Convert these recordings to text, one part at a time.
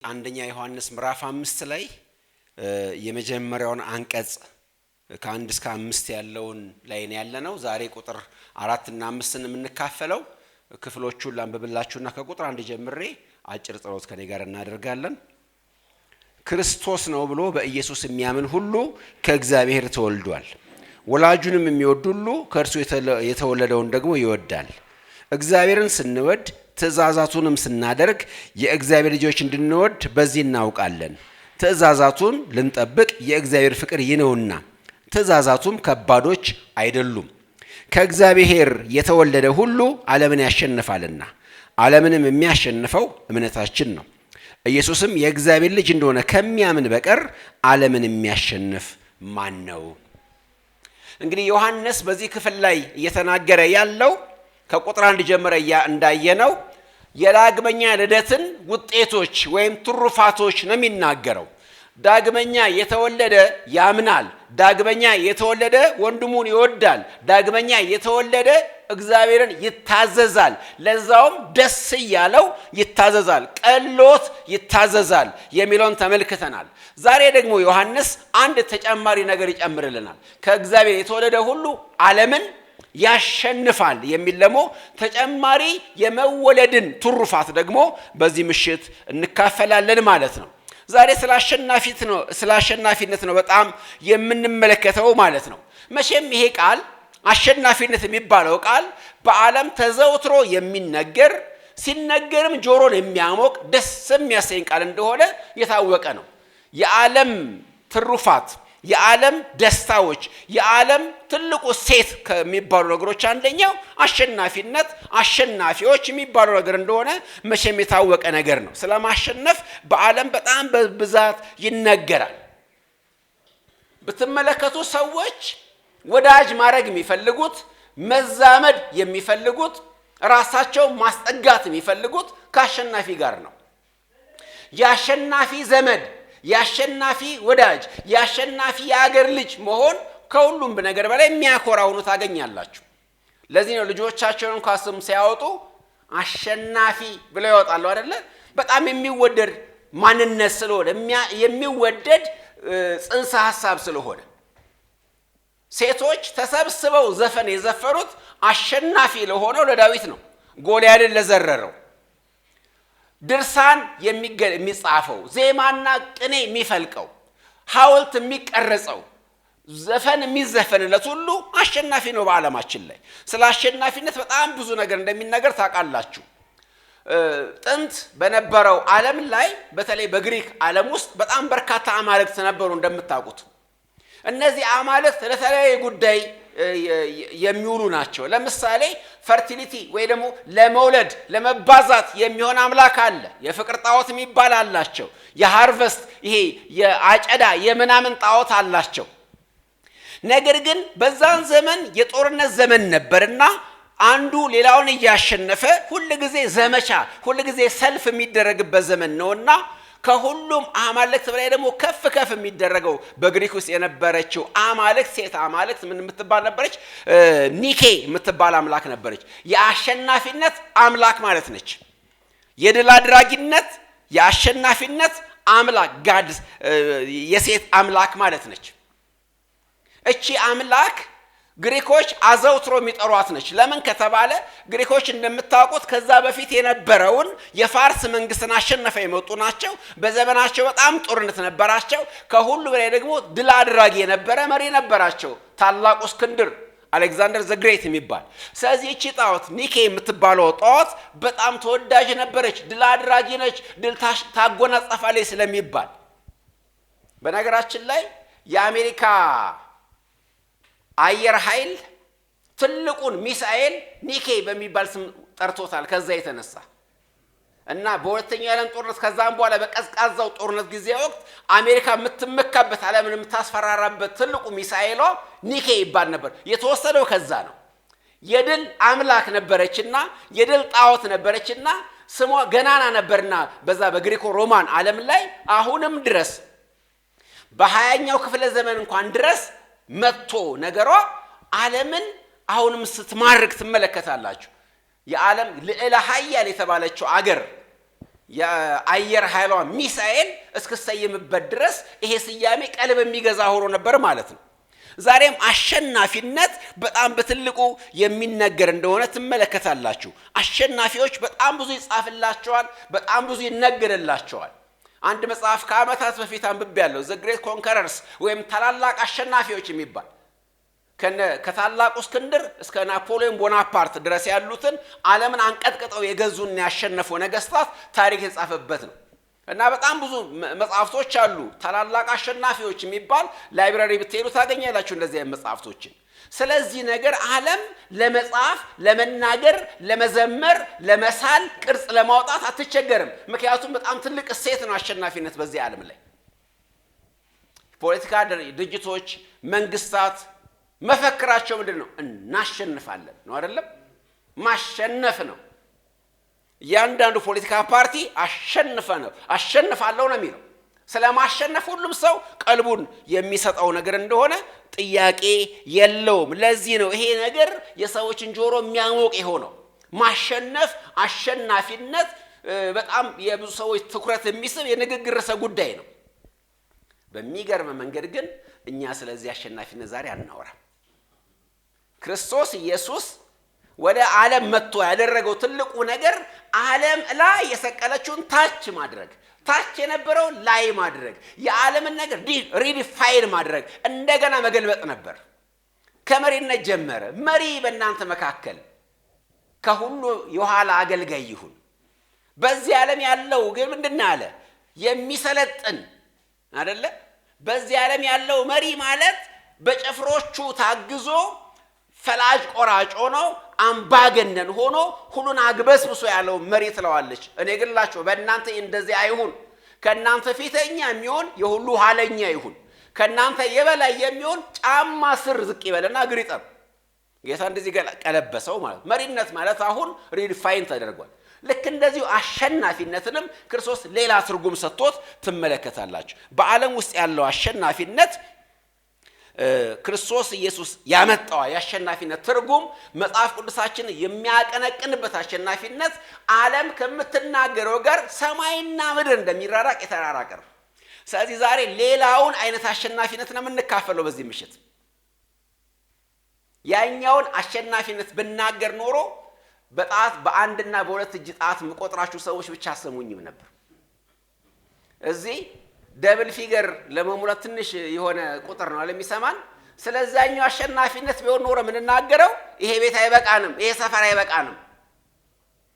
አንደኛ ዮሐንስ ምዕራፍ 5 ላይ የመጀመሪያውን አንቀጽ ከ1 እስከ 5 ያለውን ላይ ነው ያለነው። ዛሬ ቁጥር 4 እና 5ን የምንካፈለው ክፍሎቹን ላንብብላችሁና ከቁጥር 1 ጀምሬ አጭር ጸሎት ከኔ ጋር እናደርጋለን። ክርስቶስ ነው ብሎ በኢየሱስ የሚያምን ሁሉ ከእግዚአብሔር ተወልዷል። ወላጁንም የሚወድ ሁሉ ከእርሱ የተወለደውን ደግሞ ይወዳል። እግዚአብሔርን ስንወድ ትእዛዛቱንም ስናደርግ የእግዚአብሔር ልጆች እንድንወድ በዚህ እናውቃለን። ትእዛዛቱን ልንጠብቅ የእግዚአብሔር ፍቅር ይነውና፣ ትእዛዛቱም ከባዶች አይደሉም። ከእግዚአብሔር የተወለደ ሁሉ ዓለምን ያሸንፋልና፣ ዓለምንም የሚያሸንፈው እምነታችን ነው። ኢየሱስም የእግዚአብሔር ልጅ እንደሆነ ከሚያምን በቀር ዓለምን የሚያሸንፍ ማን ነው? እንግዲህ ዮሐንስ በዚህ ክፍል ላይ እየተናገረ ያለው ከቁጥር 1 ጀምሮ እንዳየነው የዳግመኛ ልደትን ውጤቶች ወይም ትሩፋቶች ነው የሚናገረው። ዳግመኛ የተወለደ ያምናል። ዳግመኛ የተወለደ ወንድሙን ይወዳል። ዳግመኛ የተወለደ እግዚአብሔርን ይታዘዛል። ለዛውም ደስ እያለው ይታዘዛል፣ ቀሎት ይታዘዛል የሚለውን ተመልክተናል። ዛሬ ደግሞ ዮሐንስ አንድ ተጨማሪ ነገር ይጨምርልናል። ከእግዚአብሔር የተወለደ ሁሉ ዓለምን ያሸንፋል የሚል ደግሞ ተጨማሪ የመወለድን ትሩፋት ደግሞ በዚህ ምሽት እንካፈላለን ማለት ነው። ዛሬ ስለ አሸናፊነት ነው በጣም የምንመለከተው ማለት ነው። መቼም ይሄ ቃል አሸናፊነት የሚባለው ቃል በዓለም ተዘውትሮ የሚነገር ሲነገርም ጆሮን የሚያሞቅ ደስ የሚያሰኝ ቃል እንደሆነ የታወቀ ነው። የዓለም ትሩፋት፣ የዓለም ደስታዎች፣ የዓለም ትልቁ ሴት ከሚባሉ ነገሮች አንደኛው አሸናፊነት፣ አሸናፊዎች የሚባሉ ነገር እንደሆነ መቼም የታወቀ ነገር ነው። ስለማሸነፍ በዓለም በጣም በብዛት ይነገራል። ብትመለከቱ ሰዎች ወዳጅ ማድረግ የሚፈልጉት፣ መዛመድ የሚፈልጉት፣ ራሳቸው ማስጠጋት የሚፈልጉት ከአሸናፊ ጋር ነው። የአሸናፊ ዘመድ፣ የአሸናፊ ወዳጅ፣ የአሸናፊ የአገር ልጅ መሆን ከሁሉም ነገር በላይ የሚያኮራ ሆኖ ታገኛላችሁ። ለዚህ ነው ልጆቻቸውን እንኳን ስም ሲያወጡ አሸናፊ ብለው ያወጣሉ አይደለ? በጣም የሚወደድ ማንነት ስለሆነ፣ የሚወደድ ጽንሰ ሐሳብ ስለሆነ ሴቶች ተሰብስበው ዘፈን የዘፈሩት አሸናፊ ለሆነው ለዳዊት ነው። ጎልያድን ለዘረረው፣ ድርሳን የሚጻፈው፣ ዜማና ቅኔ የሚፈልቀው፣ ሐውልት የሚቀረጸው፣ ዘፈን የሚዘፈንለት ሁሉ አሸናፊ ነው በዓለማችን ላይ። ስለ አሸናፊነት በጣም ብዙ ነገር እንደሚነገር ታውቃላችሁ። ጥንት በነበረው ዓለም ላይ በተለይ በግሪክ ዓለም ውስጥ በጣም በርካታ አማልክት ነበሩ እንደምታውቁት። እነዚህ አማልክት ለተለያየ ጉዳይ የሚውሉ ናቸው። ለምሳሌ ፈርቲሊቲ ወይ ደግሞ ለመውለድ ለመባዛት የሚሆን አምላክ አለ። የፍቅር ጣዖት የሚባል አላቸው። የሃርቨስት ይሄ የአጨዳ የምናምን ጣዖት አላቸው። ነገር ግን በዛን ዘመን የጦርነት ዘመን ነበርና አንዱ ሌላውን እያሸነፈ ሁልጊዜ ዘመቻ ሁልጊዜ ሰልፍ የሚደረግበት ዘመን ነውና ከሁሉም አማልክት በላይ ደግሞ ከፍ ከፍ የሚደረገው በግሪክ ውስጥ የነበረችው አማልክት ሴት አማልክት ምን የምትባል ነበረች? ኒኬ የምትባል አምላክ ነበረች። የአሸናፊነት አምላክ ማለት ነች። የድል አድራጊነት፣ የአሸናፊነት አምላክ ጋድ፣ የሴት አምላክ ማለት ነች። እቺ አምላክ ግሪኮች አዘውትሮ የሚጠሯት ነች። ለምን ከተባለ ግሪኮች እንደምታውቁት ከዛ በፊት የነበረውን የፋርስ መንግስትን አሸነፈው የመጡ ናቸው። በዘመናቸው በጣም ጦርነት ነበራቸው። ከሁሉ በላይ ደግሞ ድል አድራጊ የነበረ መሪ ነበራቸው፣ ታላቁ እስክንድር፣ አሌክዛንደር ዘ ግሬት የሚባል። ስለዚህ እቺ ጣዖት ኒኬ የምትባለው ጣዖት በጣም ተወዳጅ ነበረች፣ ድል አድራጊ ነች፣ ድል ታጎናጸፋለች ስለሚባል። በነገራችን ላይ የአሜሪካ አየር ኃይል ትልቁን ሚሳኤል ኒኬ በሚባል ስም ጠርቶታል። ከዛ የተነሳ እና በሁለተኛው የዓለም ጦርነት ከዛም በኋላ በቀዝቃዛው ጦርነት ጊዜ ወቅት አሜሪካ የምትመካበት ዓለምን የምታስፈራራበት ትልቁ ሚሳኤሏ ኒኬ ይባል ነበር። የተወሰደው ከዛ ነው። የድል አምላክ ነበረችና የድል ጣዖት ነበረችና ስሟ ገናና ነበርና በዛ በግሪኮ ሮማን ዓለም ላይ አሁንም ድረስ በ20ኛው ክፍለ ዘመን እንኳን ድረስ መጥቶ ነገሯ ዓለምን አሁንም ስትማርክ ትመለከታላችሁ። የዓለም ልዕለ ኃያል የተባለችው አገር የአየር ኃይሏ ሚሳኤል እስክሰየምበት ድረስ ይሄ ስያሜ ቀልብ የሚገዛ ሆኖ ነበር ማለት ነው። ዛሬም አሸናፊነት በጣም በትልቁ የሚነገር እንደሆነ ትመለከታላችሁ። አሸናፊዎች በጣም ብዙ ይጻፍላቸዋል፣ በጣም ብዙ ይነገርላቸዋል። አንድ መጽሐፍ ከዓመታት በፊት አንብቤያለሁ፣ ዘ ግሬት ኮንከረርስ ወይም ታላላቅ አሸናፊዎች የሚባል ከታላቁ እስክንድር እስከ ናፖሊዮን ቦናፓርት ድረስ ያሉትን ዓለምን አንቀጥቅጠው የገዙና ያሸነፉ ነገስታት ታሪክ የጻፈበት ነው። እና በጣም ብዙ መጽሐፍቶች አሉ። ታላላቅ አሸናፊዎች የሚባል ላይብራሪ ብትሄዱ ታገኛላችሁ እንደዚህ መጽሐፍቶችን። ስለዚህ ነገር ዓለም ለመጻፍ፣ ለመናገር፣ ለመዘመር፣ ለመሳል፣ ቅርጽ ለማውጣት አትቸገርም። ምክንያቱም በጣም ትልቅ እሴት ነው አሸናፊነት በዚህ ዓለም ላይ። ፖለቲካ ድርጅቶች፣ መንግስታት መፈክራቸው ምንድነው? እናሸንፋለን ነው አይደለም? ማሸነፍ ነው። ያንዳንዱ ፖለቲካ ፓርቲ አሸንፋለሁ ነው የሚለው። ስለማሸነፍ ሁሉም ሰው ቀልቡን የሚሰጠው ነገር እንደሆነ ጥያቄ የለውም። ለዚህ ነው ይሄ ነገር የሰዎችን ጆሮ የሚያሞቅ የሆነው። ማሸነፍ፣ አሸናፊነት በጣም የብዙ ሰዎች ትኩረት የሚስብ የንግግር ርዕሰ ጉዳይ ነው። በሚገርም መንገድ ግን እኛ ስለዚህ አሸናፊነት ዛሬ አናወራም። ክርስቶስ ኢየሱስ ወደ ዓለም መጥቶ ያደረገው ትልቁ ነገር ዓለም ላይ የሰቀለችውን ታች ማድረግ፣ ታች የነበረው ላይ ማድረግ፣ የዓለምን ነገር ሪዲፋይን ማድረግ፣ እንደገና መገልበጥ ነበር። ከመሪነት ጀመረ። መሪ በእናንተ መካከል ከሁሉ የኋላ አገልጋይ ይሁን። በዚህ ዓለም ያለው ግን ምንድነው አለ? የሚሰለጥን አይደለ? በዚህ ዓለም ያለው መሪ ማለት በጭፍሮቹ ታግዞ ፈላጅ ቆራጭ ሆኖ አምባገነን ሆኖ ሁሉን አግበስብሶ ያለው መሪ ትለዋለች። እኔ ግን ላችሁ በእናንተ እንደዚህ አይሁን። ከእናንተ ፊተኛ የሚሆን የሁሉ ኋለኛ ይሁን። ከእናንተ የበላይ የሚሆን ጫማ ስር ዝቅ ይበልና እግር ይጠብ። ጌታ እንደዚህ ቀለበሰው ማለት መሪነት ማለት አሁን ሪዲፋይን ተደርጓል። ልክ እንደዚሁ አሸናፊነትንም ክርስቶስ ሌላ ትርጉም ሰጥቶት ትመለከታላችሁ። በዓለም ውስጥ ያለው አሸናፊነት ክርስቶስ ኢየሱስ ያመጣው የአሸናፊነት ትርጉም መጽሐፍ ቅዱሳችን የሚያቀነቅንበት አሸናፊነት ዓለም ከምትናገረው ጋር ሰማይና ምድር እንደሚራራቅ የተራራቀ ነው። ስለዚህ ዛሬ ሌላውን አይነት አሸናፊነት ነው የምንካፈለው በዚህ ምሽት። ያኛውን አሸናፊነት ብናገር ኖሮ በጣት በአንድና በሁለት እጅ ጣት መቆጥራችሁ ሰዎች ብቻ አሰሙኝም ነበር። እዚህ ደብል ፊገር ለመሙላት ትንሽ የሆነ ቁጥር ነው ለሚሰማን። ስለዛኛው አሸናፊነት ቢሆን ኖሮ ምንናገረው ይሄ ቤት አይበቃንም፣ ይሄ ሰፈር አይበቃንም።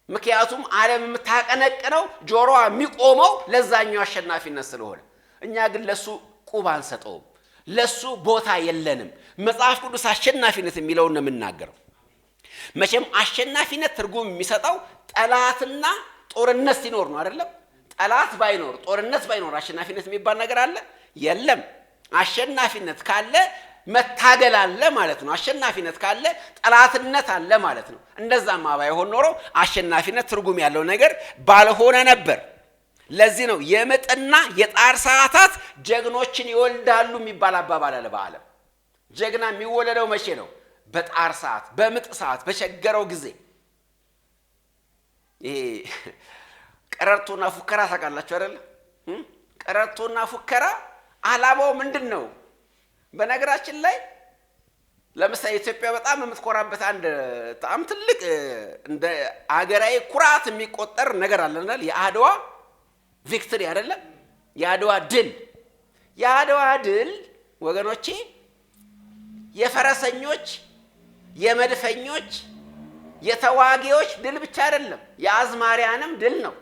ምክንያቱም ዓለም የምታቀነቅነው ጆሮዋ የሚቆመው ለዛኛው አሸናፊነት ስለሆነ፣ እኛ ግን ለሱ ቁብ አንሰጠውም፣ ለሱ ቦታ የለንም። መጽሐፍ ቅዱስ አሸናፊነት የሚለውን ነው የምናገረው። መቼም አሸናፊነት ትርጉም የሚሰጠው ጠላትና ጦርነት ሲኖር ነው አይደለም? ጠላት ባይኖር ጦርነት ባይኖር አሸናፊነት የሚባል ነገር አለ? የለም። አሸናፊነት ካለ መታገል አለ ማለት ነው። አሸናፊነት ካለ ጠላትነት አለ ማለት ነው። እንደዛማ ባይሆን ኖሮ አሸናፊነት ትርጉም ያለው ነገር ባልሆነ ነበር። ለዚህ ነው የምጥና የጣር ሰዓታት ጀግኖችን ይወልዳሉ የሚባል አባባል አለ በዓለም። ጀግና የሚወለደው መቼ ነው? በጣር ሰዓት፣ በምጥ ሰዓት፣ በቸገረው ጊዜ። ይሄ ቀረርቶና ፉከራ ታውቃላችሁ አይደል? ቀረርቶና ፉከራ ዓላማው ምንድን ነው? በነገራችን ላይ ለምሳሌ ኢትዮጵያ በጣም የምትኮራበት አንድ በጣም ትልቅ እንደ አገራዊ ኩራት የሚቆጠር ነገር አለናል። የአድዋ ቪክቶሪ አይደለም? የአድዋ ድል። የአድዋ ድል ወገኖቼ የፈረሰኞች፣ የመድፈኞች፣ የተዋጊዎች ድል ብቻ አይደለም፣ የአዝማሪያንም ድል ነው።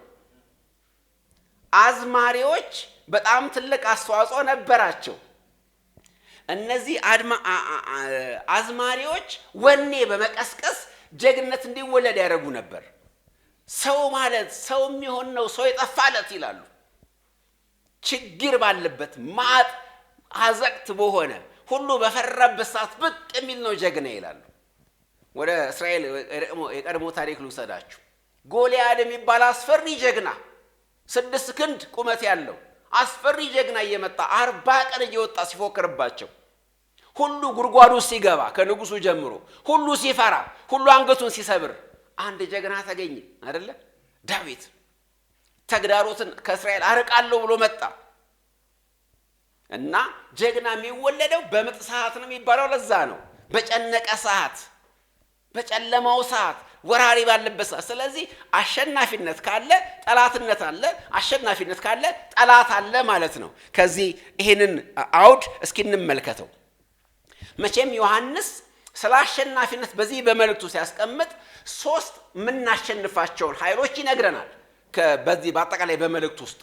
አዝማሪዎች በጣም ትልቅ አስተዋጽኦ ነበራቸው። እነዚህ አዝማሪዎች ወኔ በመቀስቀስ ጀግነት እንዲወለድ ያደርጉ ነበር። ሰው ማለት ሰው የሚሆን ነው ሰው የጠፋለት ይላሉ። ችግር ባለበት ማጥ አዘቅት በሆነ ሁሉ በፈራበት ሰዓት ብቅ የሚል ነው ጀግና ይላሉ። ወደ እስራኤል የቀድሞ ታሪክ ልውሰዳችሁ። ጎልያድ የሚባል አስፈሪ ጀግና 6 ክንድ ቁመት ያለው አስፈሪ ጀግና እየመጣ 40 ቀን እየወጣ ሲፎክርባቸው ሁሉ ጉርጓዱ ሲገባ ከንጉሱ ጀምሮ ሁሉ ሲፈራ ሁሉ አንገቱን ሲሰብር አንድ ጀግና ተገኘ አይደለ? ዳዊት ተግዳሮትን ከእስራኤል አርቃለሁ ብሎ መጣ እና ጀግና የሚወለደው በምጥ ሰዓት ነው የሚባለው ለዛ ነው። በጨነቀ ሰዓት፣ በጨለማው ሰዓት፣ ወራሪ ባለበት ሰዓት። ስለዚህ አሸናፊነት ካለ ጠላትነት አለ፣ አሸናፊነት ካለ ጠላት አለ ማለት ነው። ከዚህ ይሄንን አውድ እስኪ እንመልከተው። መቼም ዮሐንስ ስለ አሸናፊነት በዚህ በመልእክቱ ሲያስቀምጥ ሶስት የምናሸንፋቸውን ኃይሎች ይነግረናል። በዚህ በአጠቃላይ በመልእክቱ ውስጥ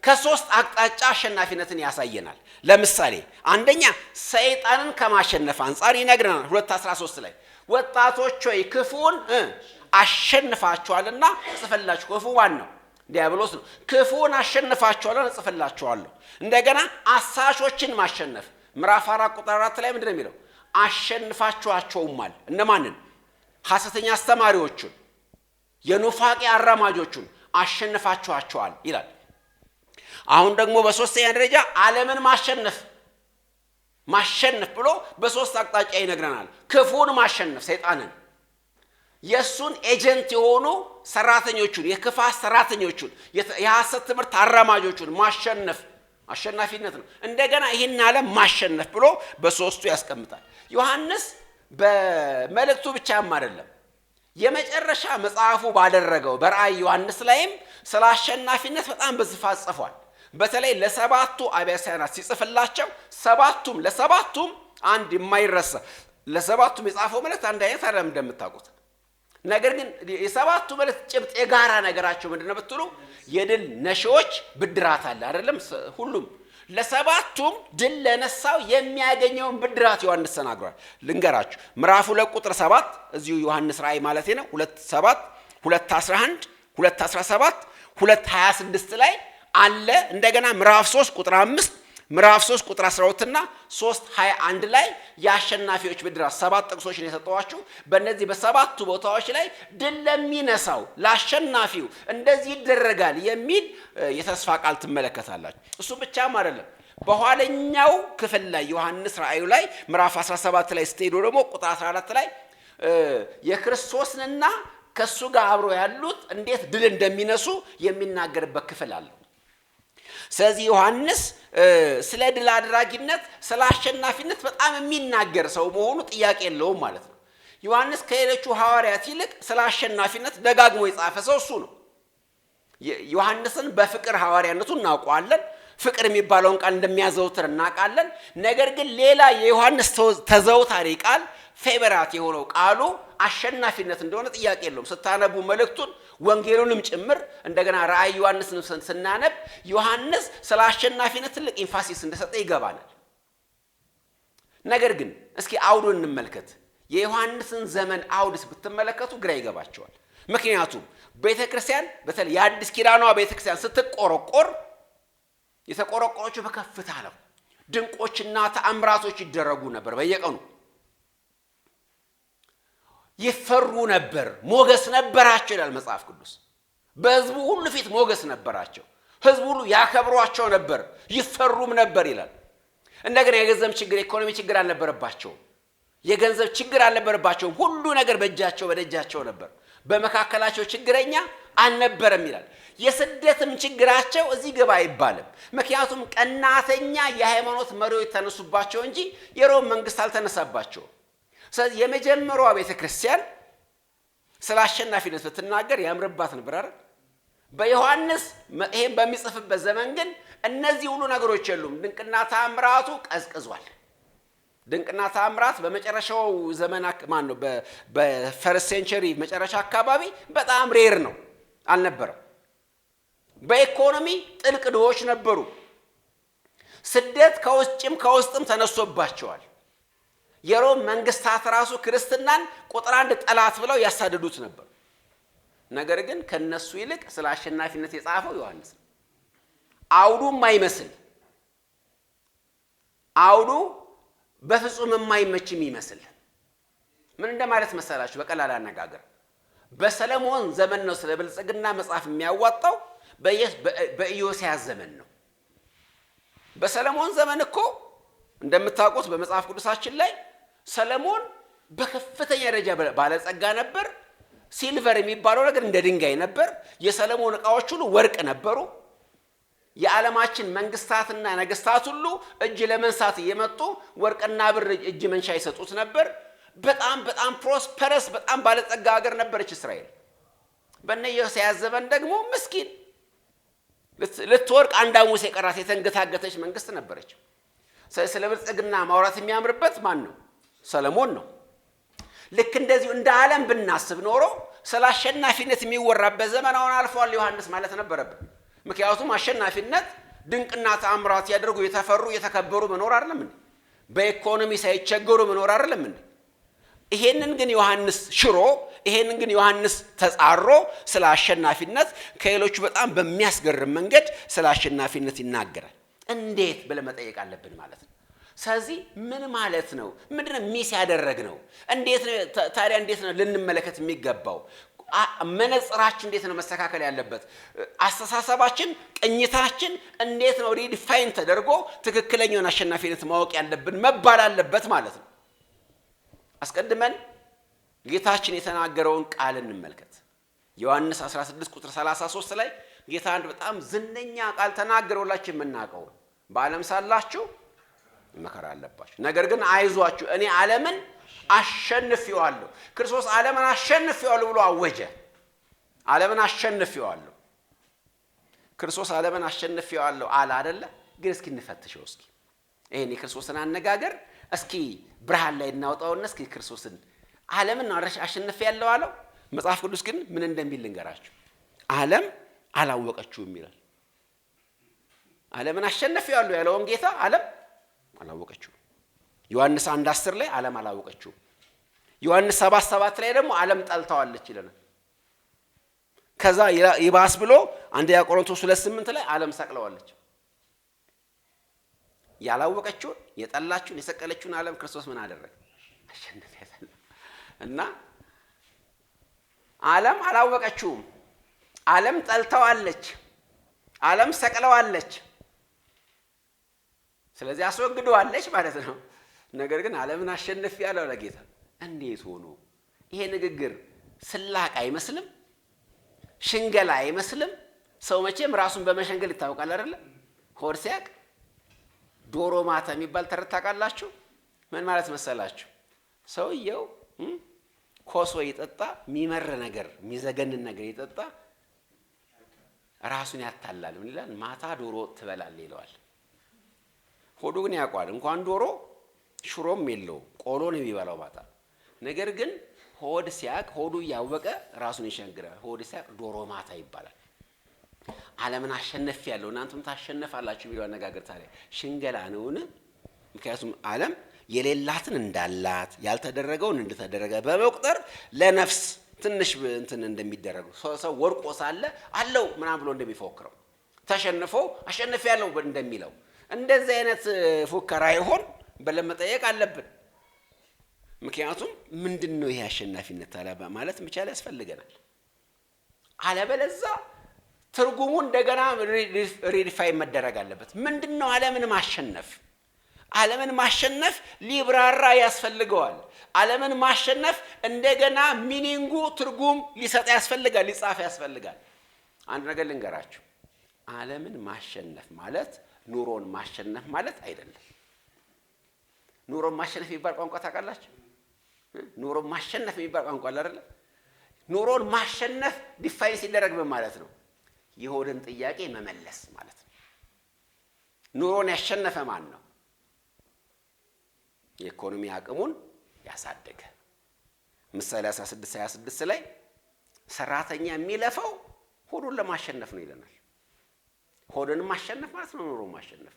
ከሶስት አቅጣጫ አሸናፊነትን ያሳየናል። ለምሳሌ አንደኛ ሰይጣንን ከማሸነፍ አንፃር ይነግረናል። 2:13 ላይ ወጣቶች ሆይ ክፉን አሸንፋችኋልና እጽፍላችሁ። ክፉ ማን ነው? ዲያብሎስ ነው። ክፉን አሸንፋችኋልና እጽፍላችኋለሁ። እንደገና አሳሾችን ማሸነፍ ምዕራፍ 4:4 ላይ ምንድነው የሚለው? አሸንፋችኋቸውማል። እነማንን? ሐሰተኛ አስተማሪዎቹን፣ የኑፋቄ አራማጆቹን አሸንፋችኋቸዋል ይላል። አሁን ደግሞ በሶስተኛ ደረጃ ዓለምን ማሸነፍ ብሎ በሶስት አቅጣጫ ይነግረናል። ክፉን ማሸነፍ ሰይጣንን፣ የሱን ኤጀንት የሆኑ ሰራተኞቹን፣ የክፋት ሰራተኞቹን፣ የሐሰት ትምህርት አራማጆቹን ማሸነፍ አሸናፊነት ነው። እንደገና ይህን ዓለም ማሸነፍ ብሎ በሶስቱ ያስቀምጣል። ዮሐንስ በመልእክቱ ብቻም አይደለም የመጨረሻ መጽሐፉ ባደረገው በራእይ ዮሐንስ ላይም ስለ አሸናፊነት በጣም በስፋት ጽፏል። በተለይ ለሰባቱ አብያተ ክርስቲያናት ሲጽፍላቸው ለሰባቱም አንድ የማይረሳ ለሰባቱም የጻፈው መልእክት አንድ አይነት አይደለም እንደምታውቁት። ነገር ግን የሰባቱ መልእክት ጭብጥ የጋራ ነገራቸው ምንድነው ብትሉ የድል ነሺዎች ብድራት አለ አይደለም? ሁሉም ለሰባቱም ድል ለነሳው የሚያገኘውን ብድራት ዮሐንስ ተናግሯል። ልንገራችሁ ምዕራፍ 2:7 እዚሁ ዮሐንስ ራእይ ማለት ነው 2:7 2:11 2:17 2:26 ላይ አለ። እንደገና ምዕራፍ 3:5 ምዕራፍ 3:12 እና 3:21 ላይ የአሸናፊዎች ብድራት ሰባት ጥቅሶችን የሰጠዋችሁ በእነዚህ በሰባቱ ቦታዎች ላይ ድል ለሚነሳው ለአሸናፊው እንደዚህ ይደረጋል የሚል የተስፋ ቃል ትመለከታላችሁ። እሱ ብቻም አይደለም። በኋለኛው ክፍል ላይ ዮሐንስ ራእዩ ላይ ምዕራፍ 17 ላይ ስትሄዱ ደግሞ ቁጥር 14 ላይ የክርስቶስንና ከሱ ጋር አብሮ ያሉት እንዴት ድል እንደሚነሱ የሚናገርበት ክፍል አለው። ስለዚህ ዮሐንስ ስለ ድል አድራጊነት ስለ አሸናፊነት በጣም የሚናገር ሰው መሆኑ ጥያቄ የለውም ማለት ነው። ዮሐንስ ከሌሎቹ ሐዋርያት ይልቅ ስለ አሸናፊነት ደጋግሞ የጻፈ ሰው እሱ ነው። ዮሐንስን በፍቅር ሐዋርያነቱ እናውቀዋለን። ፍቅር የሚባለውን ቃል እንደሚያዘውትር እናውቃለን። ነገር ግን ሌላ የዮሐንስ ተዘውታሪ ቃል ፌቨራት የሆነው ቃሉ አሸናፊነት እንደሆነ ጥያቄ የለውም። ስታነቡ መልእክቱን ወንጌሉንም ጭምር እንደገና ራእይ ዮሐንስን ስናነብ ዮሐንስ ስለ አሸናፊነት ትልቅ ኢንፋሲስ እንደሰጠ ይገባናል። ነገር ግን እስኪ አውዱን እንመልከት። የዮሐንስን ዘመን አውድስ ብትመለከቱ ግራ ይገባቸዋል። ምክንያቱም ቤተክርስቲያን በተለይ የአዲስ ኪዳኗ ቤተክርስቲያን ስትቆረቆር የተቆረቆረችው በከፍታ ነው። ድንቆችና ተአምራቶች ይደረጉ ነበር በየቀኑ ይፈሩ ነበር፣ ሞገስ ነበራቸው ይላል መጽሐፍ ቅዱስ። በሕዝቡ ሁሉ ፊት ሞገስ ነበራቸው፣ ሕዝቡ ሁሉ ያከብሯቸው ነበር፣ ይፈሩም ነበር ይላል። እንደገና የገንዘብ ችግር የኢኮኖሚ ችግር አልነበረባቸውም። የገንዘብ ችግር አልነበረባቸውም። ሁሉ ነገር በእጃቸው በደጃቸው ነበር። በመካከላቸው ችግረኛ አልነበረም ይላል። የስደትም ችግራቸው እዚህ ገባ አይባልም። ምክንያቱም ቀናተኛ የሃይማኖት መሪዎች ተነሱባቸው እንጂ የሮም መንግስት አልተነሳባቸውም። ስለዚህ የመጀመሪያዋ ቤተክርስቲያን ስለ አሸናፊነት ስትናገር ያምርባት ነበር አይደል? በዮሐንስ ይሄን በሚጽፍበት ዘመን ግን እነዚህ ሁሉ ነገሮች የሉም። ድንቅና ተአምራቱ ቀዝቅዟል። ድንቅና ተአምራት በመጨረሻው ዘመን ማን ነው በፈርስት ሴንቸሪ መጨረሻ አካባቢ በጣም ሬር ነው፣ አልነበረም። በኢኮኖሚ ጥልቅ ድሆች ነበሩ። ስደት ከውስጥም ተነሶባቸዋል። የሮም መንግስታት ራሱ ክርስትናን ቁጥር አንድ ጠላት ብለው ያሳደዱት ነበር። ነገር ግን ከነሱ ይልቅ ስለ አሸናፊነት የጻፈው ዮሐንስ ነው። አውዱም አይመስል አውዱ በፍጹም የማይመችም ይመስል ምን እንደማለት መሰላችሁ? በቀላል አነጋገር በሰለሞን ዘመን ነው ስለ ብልጽግና መጽሐፍ የሚያዋጣው፣ በኢዮስያስ ዘመን ነው። በሰለሞን ዘመን እኮ እንደምታውቁት በመጽሐፍ ቅዱሳችን ላይ ሰለሞን በከፍተኛ ደረጃ ባለጸጋ ነበር። ሲልቨር የሚባለው ነገር እንደ ድንጋይ ነበር። የሰለሞን ዕቃዎች ሁሉ ወርቅ ነበሩ። የዓለማችን መንግስታትና ነገስታት ሁሉ እጅ ለመንሳት እየመጡ ወርቅና ብር እጅ መንሻ ይሰጡት ነበር። በጣም በጣም ፕሮስፐረስ በጣም ባለጸጋ ሀገር ነበረች እስራኤል። በእነ ዮስያስ ዘመን ደግሞ ምስኪን ልትወርቅ አንድ ሐሙስ የቀራት የተንገታገተች መንግስት ነበረች። ስለ ብልጽግና ማውራት የሚያምርበት ማን ነው? ሰለሞን ነው። ልክ እንደዚሁ እንደ ዓለም ብናስብ ኖሮ ስለ አሸናፊነት የሚወራበት ዘመን አሁን አልፏል ዮሐንስ ማለት ነበረብን። ምክንያቱም አሸናፊነት ድንቅና ተአምራት ያደርጉ የተፈሩ የተከበሩ መኖር አይደለም እንዴ? በኢኮኖሚ ሳይቸገሩ መኖር አይደለም እንዴ? ይሄንን ግን ዮሐንስ ሽሮ፣ ይሄንን ግን ዮሐንስ ተጻሮ ስለ አሸናፊነት ከሌሎቹ በጣም በሚያስገርም መንገድ ስለ አሸናፊነት ይናገራል። እንዴት ብለን መጠየቅ አለብን ማለት ነው። ስለዚህ ምን ማለት ነው? ምንድነው ሚስ ያደረግ ነው? እንዴት ነው ታዲያ እንዴት ነው ልንመለከት የሚገባው? መነጽራችን እንዴት ነው መስተካከል ያለበት? አስተሳሰባችን፣ ቅኝታችን እንዴት ነው ሪዲፋይን ተደርጎ ትክክለኛውን አሸናፊነት ማወቅ ያለብን መባል አለበት ማለት ነው። አስቀድመን ጌታችን የተናገረውን ቃል እንመልከት። ዮሐንስ 16 ቁጥር 33 ላይ ጌታ አንድ በጣም ዝነኛ ቃል ተናገረውላችሁ የምናውቀው በዓለም ሳላችሁ መከራ አለባችሁ፣ ነገር ግን አይዟችሁ እኔ ዓለምን አሸንፌዋለሁ። ክርስቶስ ዓለምን አሸንፌዋለሁ ብሎ አወጀ። ዓለምን አሸንፌዋለሁ። ክርስቶስ ዓለምን አሸንፌዋለሁ አለ አይደለ? ግን እስኪ እንፈትሸው። እስኪ ይሄን የክርስቶስን አነጋገር እስኪ ብርሃን ላይ እናውጣውና እስኪ ክርስቶስን ዓለምን አሸንፌያለሁ አለው። መጽሐፍ ቅዱስ ግን ምን እንደሚል ልንገራችሁ። ዓለም አላወቀችውም ይላል። ዓለምን አሸንፌዋለሁ ያለውን ጌታ ዓለም አላወቀችውም። ዮሐንስ 1:10 ላይ ዓለም አላወቀችውም። ዮሐንስ 7:7 ላይ ደግሞ ዓለም ጠልታዋለች ይለናል። ከዛ ይባስ ብሎ አንደኛ ቆሮንቶስ 2:8 ላይ ዓለም ሰቅለዋለች። ያላወቀችውን የጠላችውን የሰቀለችውን ዓለም ክርስቶስ ምን አደረገ? አሸነፈ። እና ዓለም አላወቀችውም፣ ዓለም ጠልታዋለች፣ ዓለም ሰቅለዋለች። ስለዚህ አስወግደዋለች ማለት ነው። ነገር ግን ዓለምን አሸንፌያለሁ ለጌታ። እንዴት ሆኖ? ይሄ ንግግር ስላቅ አይመስልም? ሽንገላ አይመስልም? ሰው መቼም ራሱን በመሸንገል ይታወቃል አይደለ? ሆድ ሲያቅ ዶሮ ማታ የሚባል ተረት ታውቃላችሁ? ምን ማለት መሰላችሁ? ሰውየው ኮሶ ይጠጣ፣ የሚመር ነገር የሚዘገንን ነገር ይጠጣ፣ ራሱን ያታላል። ምን ይላል? ማታ ዶሮ ትበላለህ ይለዋል። ሆዱ ግን ያውቋል። እንኳን ዶሮ ሽሮም የለው ቆሎ ነው የሚበላው ማታ። ነገር ግን ሆድ ሲያቅ ሆዱ እያወቀ ራሱን ይሸንግራል። ሆድ ሲያቅ ዶሮ ማታ ይባላል። ዓለምን አሸንፌያለሁ እናንተም ታሸንፋላችሁ የሚለው አነጋገር ታዲያ ሽንገላ ነውን? ምክንያቱም ዓለም የሌላትን እንዳላት ያልተደረገውን እንደተደረገ በመቁጠር ለነፍስ ትንሽ እንትን እንደሚደረግ ሰው ወርቆ ሳለ አለው ምናምን ብሎ እንደሚፎክረው ተሸንፎ አሸንፌያለሁ እንደሚለው እንደዚህ አይነት ፉከራ ይሆን ብለን መጠየቅ አለብን። ምክንያቱም ምንድነው ይሄ አሸናፊነት ታዲያ ማለት መቻል ያስፈልገናል። አለበለዚያ ትርጉሙ እንደገና ሪዲፋይን መደረግ አለበት። ምንድነው ዓለምን ማሸነፍ? ዓለምን ማሸነፍ ሊብራራ ያስፈልገዋል። ዓለምን ማሸነፍ እንደገና ሚኒንጉ ትርጉም ሊሰጥ ያስፈልጋል፣ ሊጻፍ ያስፈልጋል። አንድ ነገር ልንገራችሁ። ዓለምን ማሸነፍ ማለት ኑሮን ማሸነፍ ማለት አይደለም። ኑሮን ማሸነፍ የሚባል ቋንቋ ታውቃላችሁ? ኑሮን ማሸነፍ የሚባል ቋንቋ አለ አይደል? ኑሮን ማሸነፍ ዲፋይን ሲደረግ ምን ማለት ነው? የሆድን ጥያቄ መመለስ ማለት ነው። ኑሮን ያሸነፈ ማን ነው? የኢኮኖሚ አቅሙን ያሳደገ። ምሳሌ 16:26 ላይ ሰራተኛ የሚለፈው ሆዱን ለማሸነፍ ነው ይለናል። ሆድን ማሸነፍ ማለት ነው ኑሮን ማሸነፍ።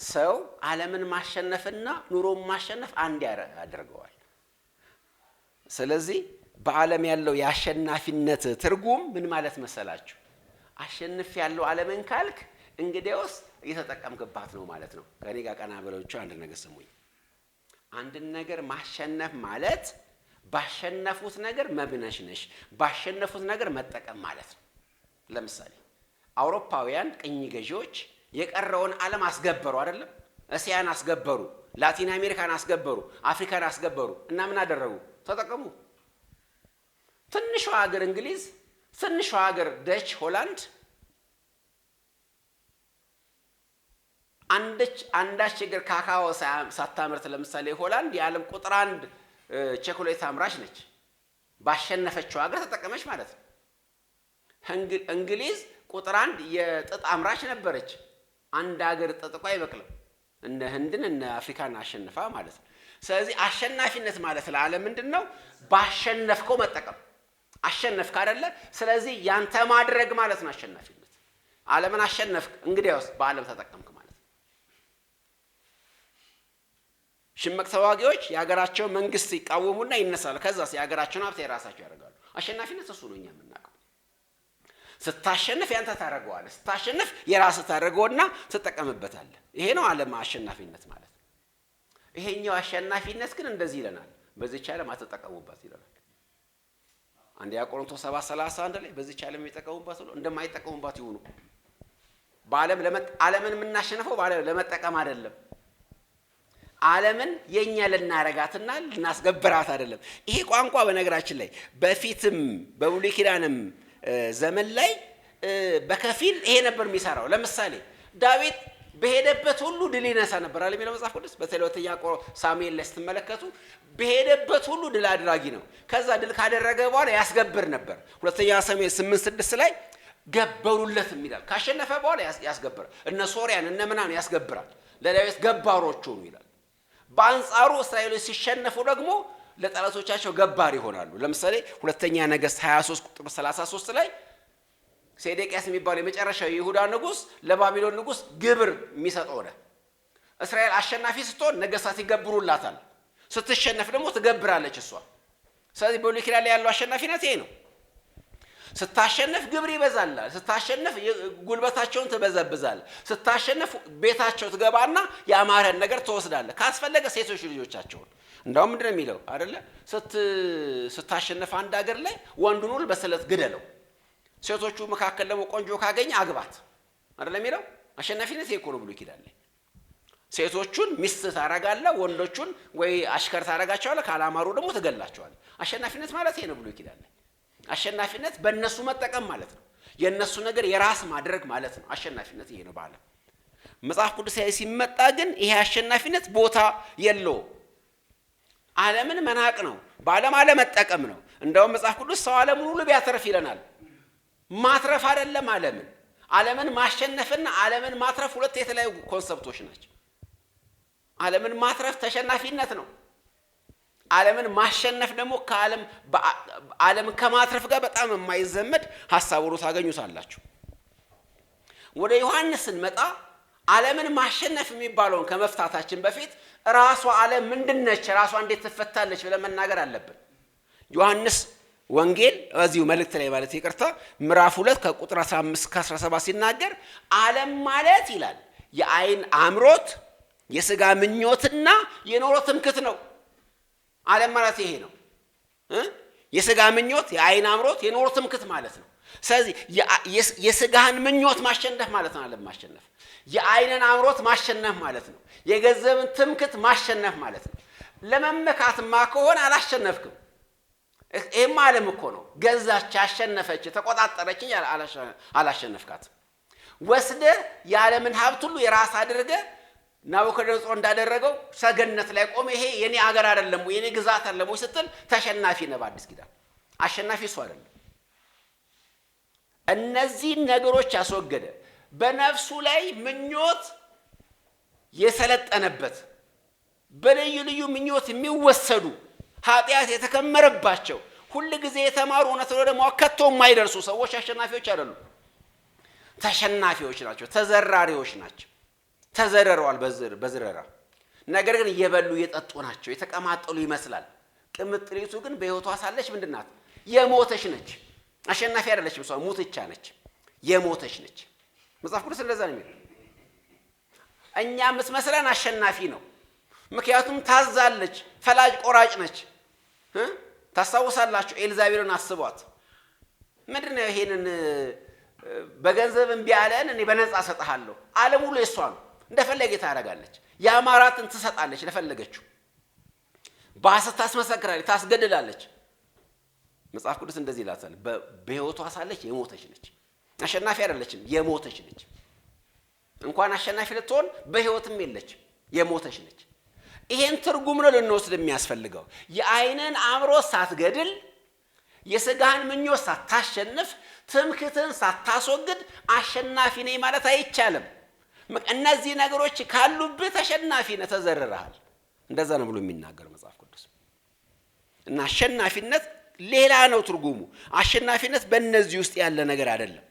ሰው ዓለምን ማሸነፍና ኑሮን ማሸነፍ አንድ ያደርገዋል። ስለዚህ በዓለም ያለው የአሸናፊነት ትርጉም ምን ማለት መሰላችሁ? አሸንፍ ያለው ዓለምን ካልክ እንግዲያውስ እየተጠቀምክባት ነው ማለት ነው። ከኔ ጋር ቀና ብላችሁ አንድ ነገር ስሙኝ። አንድ ነገር ማሸነፍ ማለት ባሸነፉት ነገር መብነሽነሽ፣ ባሸነፉት ነገር መጠቀም ማለት ነው። ለምሳሌ አውሮፓውያን ቅኝ ገዢዎች የቀረውን ዓለም አስገበሩ አይደለም? እስያን አስገበሩ፣ ላቲን አሜሪካን አስገበሩ፣ አፍሪካን አስገበሩ እና ምን አደረጉ? ተጠቀሙ። ትንሿ ሀገር እንግሊዝ፣ ትንሿ ሀገር ደች ሆላንድ አንዳች ሀገር ካካኦ ሳታመርት ለምሳሌ ሆላንድ የዓለም ቁጥር 1 ቸኮሌት አምራች ነች። ባሸነፈችው ሀገር ተጠቀመች ማለት ነው። እንግሊዝ ቁጥር 1 የጥጥ አምራች ነበረች። አንድ ሀገር ጥጥ እኮ አይበቅልም። እነ ህንድን እነ አፍሪካን አሸንፋ ማለት ነው። ስለዚህ አሸናፊነት ማለት ለዓለም ምንድነው? ባሸነፍከው መጠቀም። አሸነፍክ አይደለ? ስለዚህ ያንተ ማድረግ ማለት ነው አሸናፊነት። ዓለምን አሸነፍክ፣ እንግዲያውስ በዓለም ተጠቀምክ ማለት ነው። ሽምቅ ተዋጊዎች የሀገራቸው መንግስት ይቃወሙና ይነሳሉ። ከዛስ የሀገራቸውን ሀብት የራሳቸው ያደርጋሉ። አሸናፊነት እሱ ነው እኛ የምናውቀው። ስታሸንፍ ያንተ ታደርገዋለህ፣ ስታሸንፍ የራስህ ታደርገውና ትጠቀምበታለህ። ይሄ ነው ዓለም አሸናፊነት ማለት። ይሄኛው አሸናፊነት ግን እንደዚህ ይለናል፣ በዚህች ዓለም አትጠቀሙባት ይለናል። አንደኛ ቆሮንቶስ 7:31 ላይ በዚህች ዓለም የሚጠቀሙባት ሁሉ እንደማይጠቀሙባት ይሁኑ። ዓለምን የምናሸንፈው ለመጠቀም አይደለም። ዓለምን የኛ ልናረጋትና ልናስገብራት አይደለም። ይሄ ቋንቋ በነገራችን ላይ በፊትም በብሉይ ኪዳንም ዘመን ላይ በከፊል ይሄ ነበር የሚሰራው። ለምሳሌ ዳዊት በሄደበት ሁሉ ድል ይነሳ ነበር አለ የሚለው መጽሐፍ ቅዱስ። በተለይ ሁለተኛ ሳሙኤል ላይ ስትመለከቱ በሄደበት ሁሉ ድል አድራጊ ነው። ከዛ ድል ካደረገ በኋላ ያስገብር ነበር። ሁለተኛ ሳሙኤል 8:6 ላይ ገበሩለት ይላል። ካሸነፈ በኋላ ያስገብራል። እነ ሶርያን እነ ምናምን ያስገብራል። ለዳዊት ገባሮቹ ነው ይላል። በአንጻሩ እስራኤሎች ሲሸነፉ ደግሞ ለጠላቶቻቸው ገባር ይሆናሉ። ለምሳሌ ሁለተኛ ነገሥት 23:33 ላይ ሴዴቅያስ የሚባለው የመጨረሻው የይሁዳ ንጉስ ለባቢሎን ንጉስ ግብር የሚሰጠው ነው። እስራኤል አሸናፊ ስትሆን ነገስታት ይገብሩላታል፣ ስትሸነፍ ደግሞ ትገብራለች እሷ። ስለዚህ በብሉይ ኪዳን ላይ ያለው አሸናፊነት ይሄ ነው። ስታሸነፍ ግብር ይበዛላል፣ ስታሸነፍ ጉልበታቸውን ትበዘብዛል፣ ስታሸነፍ ቤታቸው ትገባና ያማረን ነገር ትወስዳለህ፣ ካስፈለገ ሴቶች ልጆቻቸውን። እንዳውም ምንድን ነው የሚለው አይደለ? ስታሸነፍ አንድ ሀገር ላይ ወንዱን ሁሉ በስለት ግደለው፣ ሴቶቹ መካከል ደግሞ ቆንጆ ካገኘ አግባት አይደለ የሚለው። አሸናፊነት ይሄ እኮ ነው ብሉይ ኪዳን ላይ። ሴቶቹን ሚስት ታረጋለህ፣ ወንዶቹን ወይ አሽከር ታረጋቸዋለህ፣ ካላማሩ ደግሞ ትገላቸዋለህ። አሸናፊነት ማለት ይሄ ነው ብሉይ ኪዳን ላይ። አሸናፊነት በእነሱ መጠቀም ማለት ነው። የእነሱ ነገር የራስ ማድረግ ማለት ነው። አሸናፊነት ይሄ ነው በዓለም። መጽሐፍ ቅዱስ ላይ ሲመጣ ግን ይሄ አሸናፊነት ቦታ የለውም። ዓለምን መናቅ ነው፣ በዓለም አለመጠቀም ነው። እንደውም መጽሐፍ ቅዱስ ሰው ዓለምን ሁሉ ቢያተርፍ ይለናል። ማትረፍ አይደለም ዓለምን ማሸነፍና ዓለምን ማትረፍ ሁለት የተለያዩ ኮንሰፕቶች ናቸው። ዓለምን ማትረፍ ተሸናፊነት ነው። ዓለምን ማሸነፍ ደግሞ ዓለምን ከማትረፍ ጋር በጣም የማይዘመድ ሐሳብ ሆኖ ታገኙታላችሁ። ወደ ዮሐንስ ስንመጣ ዓለምን ማሸነፍ የሚባለውን ከመፍታታችን በፊት ራሷ ዓለም ምንድነች፣ ራሷ እንዴት ትፈታለች ብለን መናገር አለብን። ዮሐንስ ወንጌል በዚሁ መልእክት ላይ ማለት ይቅርታ ምዕራፍ 2 ከቁጥር 15-17 ሲናገር ዓለም ማለት ይላል የአይን አምሮት፣ የሥጋ ምኞትና የኑሮ ትምክህት ነው። ዓለም ማለት ይሄ ነው። የሥጋ ምኞት፣ የአይን አምሮት፣ የኑሮ ትምክህት ማለት ነው። ስለዚህ የሥጋህን ምኞት ማሸነፍ ማለት ነው ዓለም ማሸነፍ። የአይንን አምሮት ማሸነፍ ማለት ነው። የገንዘብን ትምክህት ማሸነፍ ማለት ነው። ለመመካትማ ከሆነ አላሸነፍክም። ይሄማ ዓለም እኮ ነው ገዛች፣ አሸነፈች፣ ተቆጣጠረችኝ፣ አላሸነፍካት። ወስደህ የዓለምን ሀብት ሁሉ የራስ አድርገህ ናቡከደነጾር እንዳደረገው ሰገነት ላይ ቆመ፣ ይሄ የኔ አገር አይደለም የኔ ግዛት አይደለም ስትል ተሸናፊ ነህ። በአዲስ ኪዳን አሸናፊ እሱ አይደለም። እነዚህ ነገሮች ያስወገደ በነፍሱ ላይ ምኞት የሰለጠነበት በልዩ ልዩ ምኞት የሚወሰዱ ኃጢአት የተከመረባቸው ሁሉ ጊዜ የተማሩ እውነት ደግሞ ከቶ የማይደርሱ ሰዎች አሸናፊዎች አይደሉም፣ ተሸናፊዎች ናቸው፣ ተዘራሪዎች ናቸው። ተዘረረዋል በዝረራ ነገር ግን እየበሉ እየጠጡ ናቸው። የተቀማጠሉ ይመስላል። ቅምጥሊቱ ግን በሕይወቷ ሳለች ምንድናት? የሞተች ነች። አሸናፊ አይደለችም። እሷ ሙትቻ ነች፣ የሞተች ነች። መጽሐፍ ቅዱስ እንደዛ ነው የሚለው። እኛ መስመስለን አሸናፊ ነው፣ ምክንያቱም ታዛለች፣ ፈላጭ ቆራጭ ነች። ታስታውሳላችሁ ኤልዛቤልን አስቧት። ምንድነው ይሄንን በገንዘብ እምቢ አለን እኔ በነፃ ሰጣለሁ። ዓለም ሁሉ የሷ ነው፣ እንደፈለገ ታረጋለች። ያማራትን ትሰጣለች ለፈለገችው። በሐሰት ታስመሰክራለች፣ ታስገድላለች። መጽሐፍ ቅዱስ እንደዚህ ይላታል፣ በሕይወቷ ሳለች የሞተች ነች። አሸናፊ አይደለችም፣ የሞተች ነች። እንኳን አሸናፊ ልትሆን በሕይወትም የለችም፣ የሞተች ነች። ይሄን ትርጉም ነው ልንወስድ የሚያስፈልገው። የዓይንን አምሮት ሳትገድል፣ የሥጋህን ምኞት ሳታሸንፍ፣ ትምክህትን ሳታስወግድ አሸናፊ ነኝ ማለት አይቻልም። እነዚህ ነገሮች ካሉብህ ተሸናፊ ነህ፣ ተዘርረሃል። እንደዛ ነው ብሎ የሚናገር መጽሐፍ ቅዱስ። እና አሸናፊነት ሌላ ነው ትርጉሙ። አሸናፊነት በእነዚህ ውስጥ ያለ ነገር አይደለም።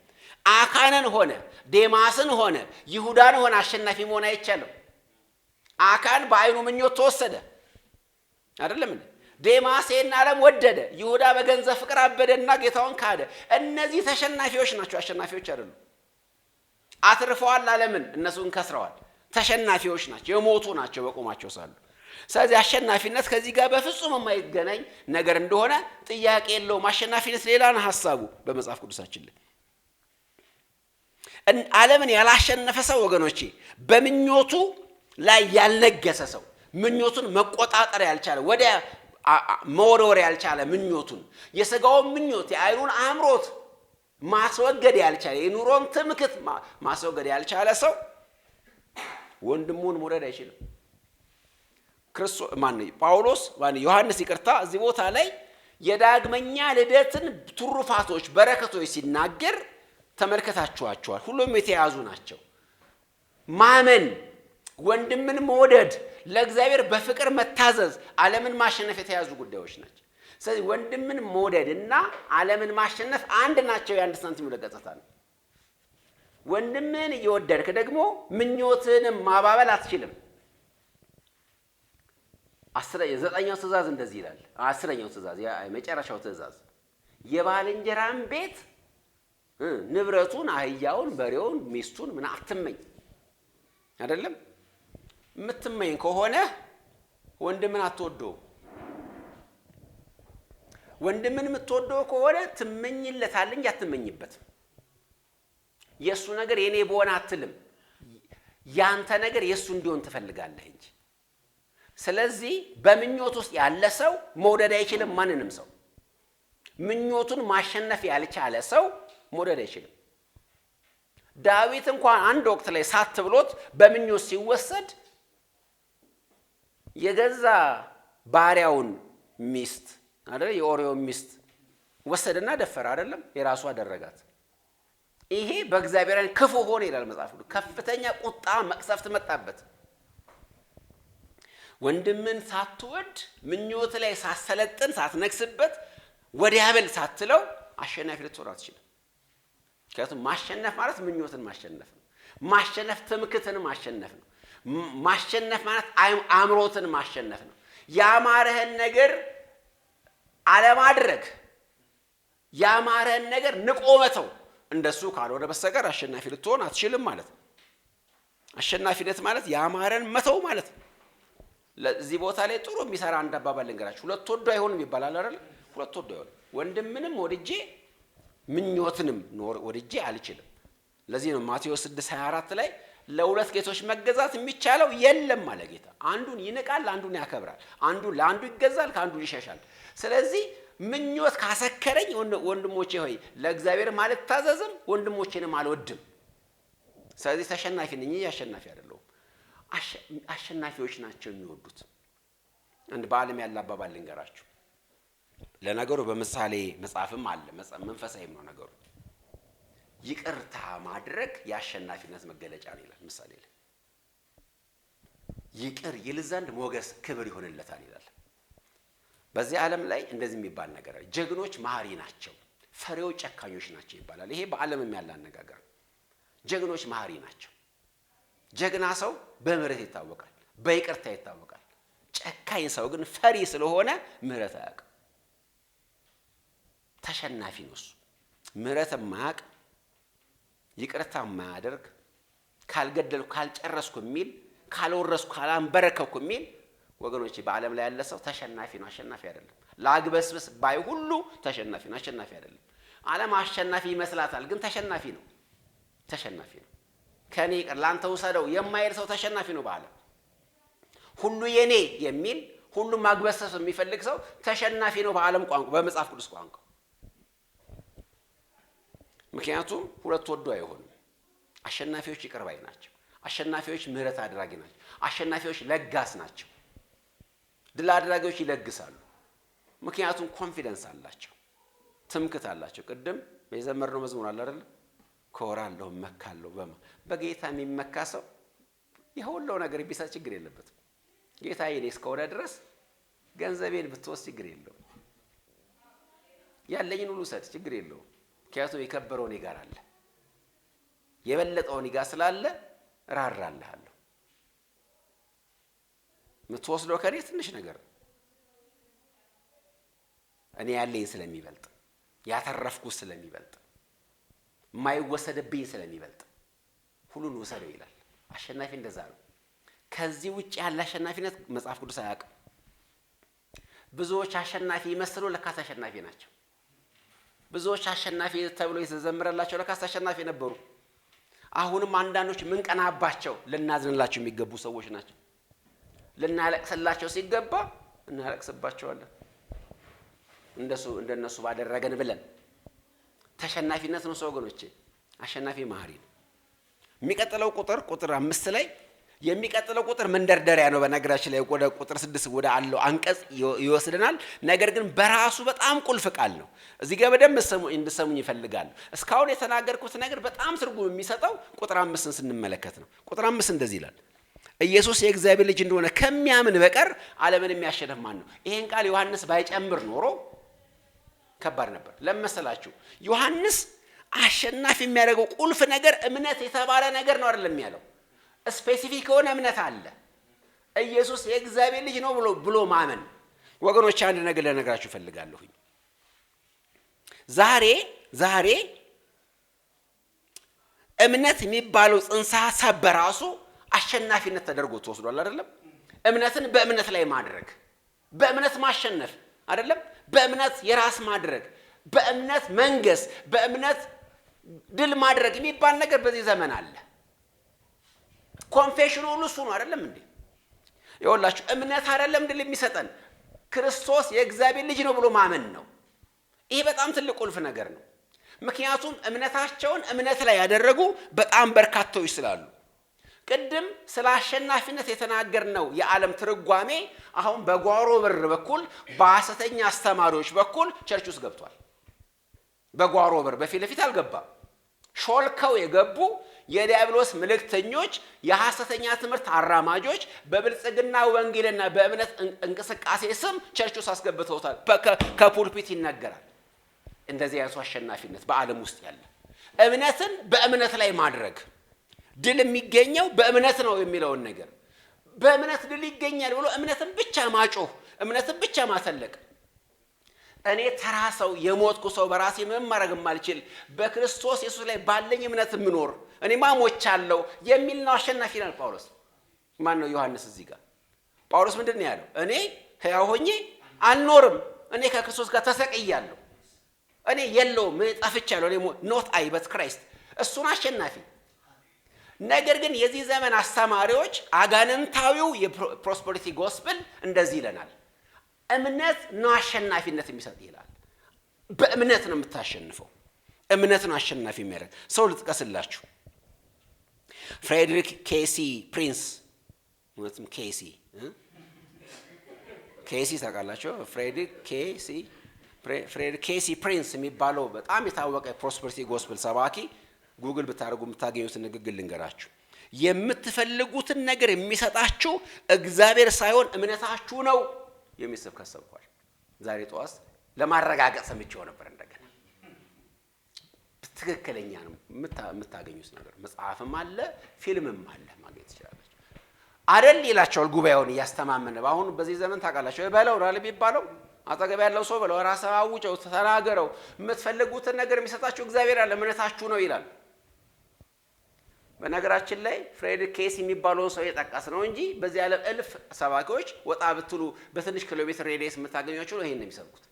አካንን ሆነ ዴማስን ሆነ ይሁዳን ሆነ አሸናፊ መሆን አይቻልም። አካን በዓይኑ ምኞት ተወሰደ አይደለም እንዴ? ዴማስ ይህን ዓለም ወደደ፣ ይሁዳ በገንዘብ ፍቅር አበደና ጌታውን ካደ። እነዚህ ተሸናፊዎች ናቸው፣ አሸናፊዎች አይደሉም። አትርፈዋል ዓለምን፣ እነሱን ከስረዋል። ተሸናፊዎች ናቸው፣ የሞቱ ናቸው በቆማቸው ሳሉ። ስለዚህ አሸናፊነት ከዚህ ጋር በፍጹም የማይገናኝ ነገር እንደሆነ ጥያቄ የለውም። አሸናፊነት ሌላ ነው ሐሳቡ በመጽሐፍ ቅዱሳችን ላይ። ዓለምን ያላሸነፈ ሰው ወገኖቼ፣ በምኞቱ ላይ ያልነገሰ ሰው፣ ምኞቱን መቆጣጠር ያልቻለ፣ ወደ መወርወር ያልቻለ፣ ምኞቱን የሥጋውን ምኞት የዓይኑን አምሮት ማስወገድ ያልቻለ፣ የኑሮን ትምክህት ማስወገድ ያልቻለ ሰው ወንድሙን መውደድ አይችልም። ጳውሎስ ዮሐንስ እዚህ ቦታ ላይ የዳግመኛ ልደትን ትሩፋቶች፣ በረከቶች ሲናገር ተመልከታችኋቸዋል። ሁሉም የተያዙ ናቸው። ማመን፣ ወንድምን መውደድ፣ ለእግዚአብሔር በፍቅር መታዘዝ፣ ዓለምን ማሸነፍ የተያዙ ጉዳዮች ናቸው። ስለዚህ ወንድምን መውደድ እና ዓለምን ማሸነፍ አንድ ናቸው። የአንድ ሳንቲም ሁለት ገጽታ ነው። ወንድምን እየወደድክ ደግሞ ምኞትንም ማባበል አትችልም። 9ኛው ትእዛዝ እንደዚህ ይላል። 10ኛው ትእዛዝ የመጨረሻው ትእዛዝ የባልንጀራን ቤት ንብረቱን፣ አህያውን፣ በሬውን፣ ሚስቱን ምን አትመኝ። አይደለም? የምትመኝ ከሆነ ወንድምን አትወደው። ወንድምን የምትወደው ከሆነ ትመኝለታለህ እንጂ አትመኝበትም። የእሱ ነገር የኔ በሆነ አትልም። ያንተ ነገር የእሱ እንዲሆን ትፈልጋለህ እንጂ። ስለዚህ በምኞት ውስጥ ያለ ሰው መውደድ አይችልም ማንንም ሰው። ምኞቱን ማሸነፍ ያልቻለ ሰው መውደድ አይችልም። ዳዊት እንኳን አንድ ወቅት ላይ ሳት ብሎት በምኞት ሲወሰድ የገዛ ባሪያውን ሚስት አይደል፣ የኦሪዮን ሚስት ወሰደና ደፈረ። አይደለም? የራሱ አደረጋት። ይሄ በእግዚአብሔር ዓይን ክፉ ሆነ ይላል መጽሐፍ ቅዱስ። ከፍተኛ ቁጣ መቅሰፍት መጣበት። ወንድምን ሳትወድ፣ ምኞት ላይ ሳሰለጥን፣ ሳትነክስበት፣ ወዲያ በል ሳትለው አሸናፊ ልትሆን አትችልም። ምክንያቱም ማሸነፍ ማለት ምኞትን ማሸነፍ ነው። ማሸነፍ ትምክህትን ማሸነፍ ነው። ማሸነፍ ማለት አእምሮትን ማሸነፍ ነው። ያማረህን ነገር አለማድረግ፣ ያማረህን ነገር ንቆ መተው፣ እንደሱ ካልሆነ በስተቀር አሸናፊ ልትሆን አትችልም ማለት ነው። አሸናፊነት ማለት ያማረን መተው ማለት ነው። ለዚህ ቦታ ላይ ጥሩ የሚሰራ አንድ አባባል ልንገራችሁ። ሁለት ወዶ አይሆንም ይባላል አይደል? ሁለት ወዶ አይሆንም። ወንድምንም ወድጄ ምኞትንም ወድጄ አልችልም። ለዚህ ነው ማቴዎስ 6:24 ላይ ለሁለት ጌቶች መገዛት የሚቻለው የለም አለ ጌታ። አንዱን ይንቃል፣ አንዱን ያከብራል። አንዱ ለአንዱ ይገዛል፣ ከአንዱ ይሸሻል። ስለዚህ ምኞት ካሰከረኝ ወንድሞቼ ሆይ ለእግዚአብሔር ማለት ታዘዝም፣ ወንድሞቼንም አልወድም። ስለዚህ ተሸናፊ ነኝ፣ አሸናፊ አይደለሁም። አሸናፊዎች ናቸው የሚወዱት። አንድ በዓለም ያለ አባባል ልንገራችሁ። ለነገሩ በምሳሌ መጽሐፍም አለ፣ መንፈሳዊም ነው ነገሩ። ይቅርታ ማድረግ የአሸናፊነት መገለጫ ነው ይላል ምሳሌ ላይ። ይቅር ይል ዘንድ ሞገስ ክብር ይሆንለታል ይላል። በዚህ ዓለም ላይ እንደዚህ የሚባል ነገር አለ። ጀግኖች መሐሪ ናቸው፣ ፈሪዎች ጨካኞች ናቸው ይባላል። ይሄ በዓለምም ያለ አነጋገር። ጀግኖች መሐሪ ናቸው። ጀግና ሰው በምህረት ይታወቃል፣ በይቅርታ ይታወቃል። ጨካኝ ሰው ግን ፈሪ ስለሆነ ምህረት አያውቅም። ተሸናፊ ነው እሱ። ምህረት የማያውቅ፣ ይቅርታ የማያደርግ፣ ካልገደልኩ ካልጨረስኩ የሚል፣ ካልወረስኩ ካላንበረከኩ የሚል ወገኖቼ በዓለም ላይ ያለ ሰው ተሸናፊ ነው፣ አሸናፊ አይደለም። ላግበስብስ ባይ ሁሉ ተሸናፊ ነው፣ አሸናፊ አይደለም። ዓለም አሸናፊ ይመስላታል፣ ግን ተሸናፊ ነው፣ ተሸናፊ ነው። ከኔ ይቅር ላንተ ውሰደው የማይል ሰው ተሸናፊ ነው በዓለም። ሁሉ የኔ የሚል፣ ሁሉ ማግበስበስ የሚፈልግ ሰው ተሸናፊ ነው በዓለም ቋንቋ፣ በመጽሐፍ ቅዱስ ቋንቋ። ምክንያቱም ሁለት ወዶ አይሆንም። አሸናፊዎች ይቅር ባይ ናቸው። አሸናፊዎች ምህረት አድራጊ ናቸው። አሸናፊዎች ለጋስ ናቸው። ድል አድራጊዎች ይለግሳሉ። ምክንያቱም ኮንፊደንስ አላቸው፣ ትምክት አላቸው። ቅድም የዘመርነው መዝሙር አለ አይደል? ኮራለሁ መካለሁ በጌታ የሚመካ ሰው የሁሉ ነገር ቢሳ ችግር የለበትም። ጌታ የኔ እስከሆነ ድረስ ገንዘቤን ብትወስድ ችግር የለውም፣ ያለኝን ሁሉ ሰጥ ችግር የለውም። ምክንያቱም የከበረው እኔ ጋር አለ፣ የበለጠው እኔ ጋር ስላለ ራራልሃለሁ። የምትወስደው ከኔ ትንሽ ነገር እኔ ያለኝ ስለሚበልጥ፣ ያተረፍኩት ስለሚበልጥ፣ የማይወሰድብኝ ስለሚበልጥ ሁሉን ወሰደው ይላል። አሸናፊ እንደዛ ነው። ከዚህ ውጭ ያለ አሸናፊነት መጽሐፍ ቅዱስ አያውቅም። ብዙዎች አሸናፊ ይመስሉ ለካስ አሸናፊ ናቸው። ብዙዎች አሸናፊ ተብሎ የተዘመረላቸው ለካስ አሸናፊ ነበሩ። አሁንም አንዳንዶች ምን ቀናባቸው ልናዝንላቸው የሚገቡ ሰዎች ናቸው። ልናለቅስላቸው ሲገባ እናለቅስባቸዋለን። እንደነሱ ባደረገን ብለን ተሸናፊነት ነው ወገኖቼ። አሸናፊ መሐሪ ነው። የሚቀጥለው ቁጥር 5 ላይ የሚቀጥለው ቁጥር መንደርደሪያ ነው። በነገራችን ላይ ወደ ቁጥር 6 ወደ አለው አንቀጽ ይወስደናል። ነገር ግን በራሱ በጣም ቁልፍ ቃል ነው። እዚህ ጋር በደንብ እንድሰሙኝ ይፈልጋል። እስካሁን የተናገርኩት ነገር በጣም ትርጉም የሚሰጠው ቁጥር 5ን ስንመለከት ነው። ቁጥር 5 እንደዚህ ይላል፣ ኢየሱስ የእግዚአብሔር ልጅ እንደሆነ ከሚያምን በቀር ዓለምን የሚያሸንፍ ማን ነው? ይሄን ቃል ዮሐንስ ባይጨምር ኖሮ ከባድ ነበር። ለመሰላችሁ ዮሐንስ አሸናፊ የሚያደርገው ቁልፍ ነገር እምነት የተባለ ነገር ነው አይደለም ያለው። ስፔሲፊክ የሆነ እምነት አለ። ኢየሱስ የእግዚአብሔር ልጅ ነው ብሎ ማመን። ወገኖች አንድ ነገር ልነግራችሁ እፈልጋለሁ። ዛሬ እምነት የሚባለው ጽንሰ ሐሳብ በራሱ አሸናፊነት ተደርጎ ተወስዷል አይደለም? እምነትን በእምነት ላይ ማድረግ፣ በእምነት ማሸነፍ አይደለም? በእምነት የራስ ማድረግ፣ በእምነት መንገስ፣ በእምነት ድል ማድረግ የሚባል ነገር በዚህ ዘመን አለ። ኮንፌሽኑ ሁሉ እሱ ነው አይደለም እንዴ? ይኸውላችሁ እምነት አይደለም ድል የሚሰጠን ክርስቶስ የእግዚአብሔር ልጅ ነው ብሎ ማመን ነው። ይሄ በጣም ትልቅ ቁልፍ ነገር ነው። ምክንያቱም እምነታቸውን እምነት ላይ ያደረጉ በጣም በርካታዎች ስላሉ። ቅድም ስለ አሸናፊነት የተናገርነው የዓለም ትርጓሜ አሁን በጓሮ በር በኩል በሐሰተኛ አስተማሪዎች በኩል ቸርች ውስጥ ገብቷል። በጓሮ በር በፊት ለፊት አልገባም። ሾልከው የገቡ የዲያብሎስ መልእክተኞች፣ የሐሰተኛ ትምህርት አራማጆች በብልጽግና ወንጌልና በእምነት እንቅስቃሴ ስም ቸርች ውስጥ አስገብተውታል። ከፑልፒት ይነገራል። እንደዚህ አይነቱ አሸናፊነት በዓለም ውስጥ ያለ እምነትን በእምነት ላይ ማድረግ፣ ድል የሚገኘው በእምነት ነው የሚለውን ነገር በእምነት ድል ይገኛል ብሎ እምነትን ብቻ ማጮህ፣ እምነትን ብቻ ማተለቅ። እኔ ተራ ሰው የሞትኩ ሰው በራሴ ምንም ማድረግ የማልችል በክርስቶስ ኢየሱስ ላይ ባለኝ እምነት የምኖር እኔ ማሞቻለሁ የሚል ነው አሸናፊ ነው ጳውሎስ። ማን ነው ዮሐንስ? እዚህ ጋር ጳውሎስ ምንድን ነው ያለው? እኔ ሕያው ሆኜ አልኖርም፣ እኔ ከክርስቶስ ጋር ተሰቅያለሁ፣ እኔ የለውም፣ ጠፍቻለሁ፣ እኔ ኖት አይ በት ክራይስት። እሱን አሸናፊ። ነገር ግን የዚህ ዘመን አስተማሪዎች አጋንንታዊው የፕሮስፐሪቲ ጎስፕል እንደዚህ ይለናል፣ እምነት ነው አሸናፊነት የሚሰጥ ይላል። በእምነት ነው የምታሸንፈው፣ እምነት ነው አሸናፊ የሚያደርግ። ሰው ልጥቀስላችሁ፣ ፍሬድሪክ ኬሲ ፕሪንስ፣ ወይም ኬሲ ታውቃላችሁ? ፍሬድሪክ ኬሲ ፕሪንስ የሚባለው በጣም የታወቀ ፕሮስፐሪቲ ጎስፕል ሰባኪ፣ ጉግል ብታደርጉ የምታገኙትን ንግግር ልንገራችሁ። የምትፈልጉትን ነገር የሚሰጣችሁ እግዚአብሔር ሳይሆን እምነታችሁ ነው የሚል ስብከት ሰብኳል። ዛሬ ጠዋት ለማረጋገጥ ሰምቼው ነበር። እንደገና ትክክለኛ ነው የምታገኙት ነገር። መጽሐፍም አለ ፊልምም አለ፣ ማግኘት ትችላላችሁ። አይደል ይላቸዋል ጉባኤውን እያስተማመነ። አሁን በዚህ ዘመን ታውቃላችሁ በለው ነው የሚባለው። አጠገብ ያለው ሰው በለው፣ ራስህ አውጨው፣ ተናገረው። የምትፈልጉትን ነገር የሚሰጣችሁ እግዚአብሔር አለ፣ እምነታችሁ ነው ይላል። በነገራችን ላይ ፍሬድሪክ ኬሲ የሚባለውን ሰው የጠቀስ ነው እንጂ በዚህ ዓለም እልፍ ሰባኪዎች ወጣ ብትሉ በትንሽ ኪሎ ሜትር ሬዲየስ የምታገኟቸው ነው ይሄን ነው የሚሰብኩት።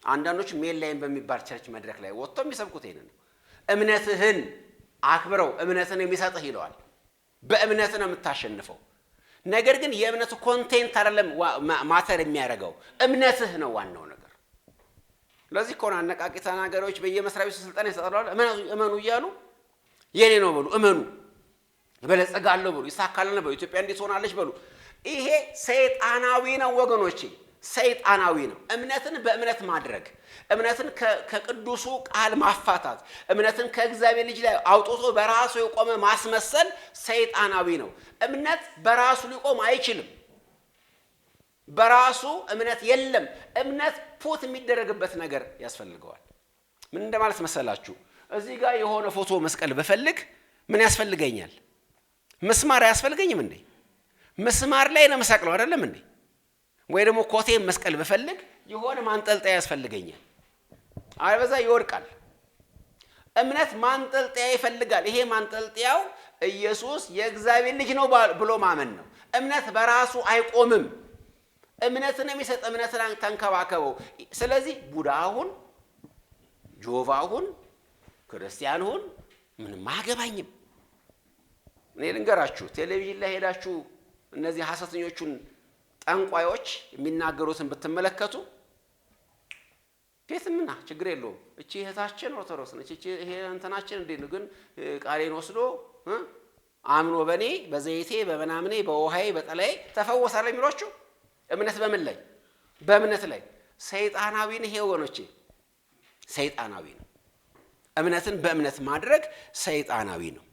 አንዳንዶች ሜል ላይን በሚባል ቸርች መድረክ ላይ ወጥተው የሚሰብኩት ይሄን ነው። እምነትህን አክብረው፣ እምነትን የሚሰጥህ ይለዋል። በእምነት ነው የምታሸንፈው። ነገር ግን የእምነቱ ኮንቴንት አይደለም ማተር የሚያደርገው፣ እምነትህ ነው ዋናው ነገር። ለዚህ እኮ ነው አነቃቂ ተናጋሪዎች በየመስሪያ ቤቱ ስልጣን ይሰጣሉ። እመኑ እያሉ የኔ ነው በሉ፣ እመኑ፣ በለጸጋለሁ በሉ፣ ይሳካልልናል በሉ፣ ኢትዮጵያ እንዴት ሆናለች በሉ። ይሄ ሰይጣናዊ ነው ወገኖቼ፣ ሰይጣናዊ ነው። እምነትን በእምነት ማድረግ፣ እምነትን ከቅዱሱ ቃል ማፋታት፣ እምነትን ከእግዚአብሔር ልጅ ላይ አውጥቶ በራሱ የቆመ ማስመሰል ሰይጣናዊ ነው። እምነት በራሱ ሊቆም አይችልም። በራሱ እምነት የለም። እምነት ፑት የሚደረግበት ነገር ያስፈልገዋል። ምን እንደማለት መሰላችሁ? እዚህ ጋር የሆነ ፎቶ መስቀል በፈልግ ምን ያስፈልገኛል? መስማር ያስፈልገኝም እንዴ? መስማር ላይ ነው መስቀለው አይደለም እንዴ? ወይ ደግሞ ኮቴም መስቀል በፈልግ የሆነ ማንጠልጠያ ያስፈልገኛል። አለበዛ ይወድቃል። እምነት ማንጠልጠያ ይፈልጋል። ይሄ ማንጠልጠያው ኢየሱስ የእግዚአብሔር ልጅ ነው ብሎ ማመን ነው። እምነት በራሱ አይቆምም። እምነትን የሚሰጥ እምነትን ተንከባከበው። ስለዚህ ቡዳሁን፣ ጆቫሁን፣ ክርስቲያንሁን ምንም አያገባኝም። እኔ ልንገራችሁ፣ ቴሌቪዥን ላይ ሄዳችሁ እነዚህ ሐሰተኞቹን ጠንቋዮች የሚናገሩትን ብትመለከቱ ፌትምና ችግር የለውም። እቺ እህታችን ኦርቶዶክስ ነች፣ እቺ ይሄ እንትናችን እንዴ ነው ግን ቃሌን ወስዶ አምኖ በኔ በዘይቴ በመናምኔ በውሃዬ በጠላዬ ተፈወሳለ የሚሏችሁ እምነት በምን ላይ? በእምነት ላይ። ሰይጣናዊ ነው ይሄ ወገኖቼ፣ ሰይጣናዊ ነው። እምነትን በእምነት ማድረግ ሰይጣናዊ ነው።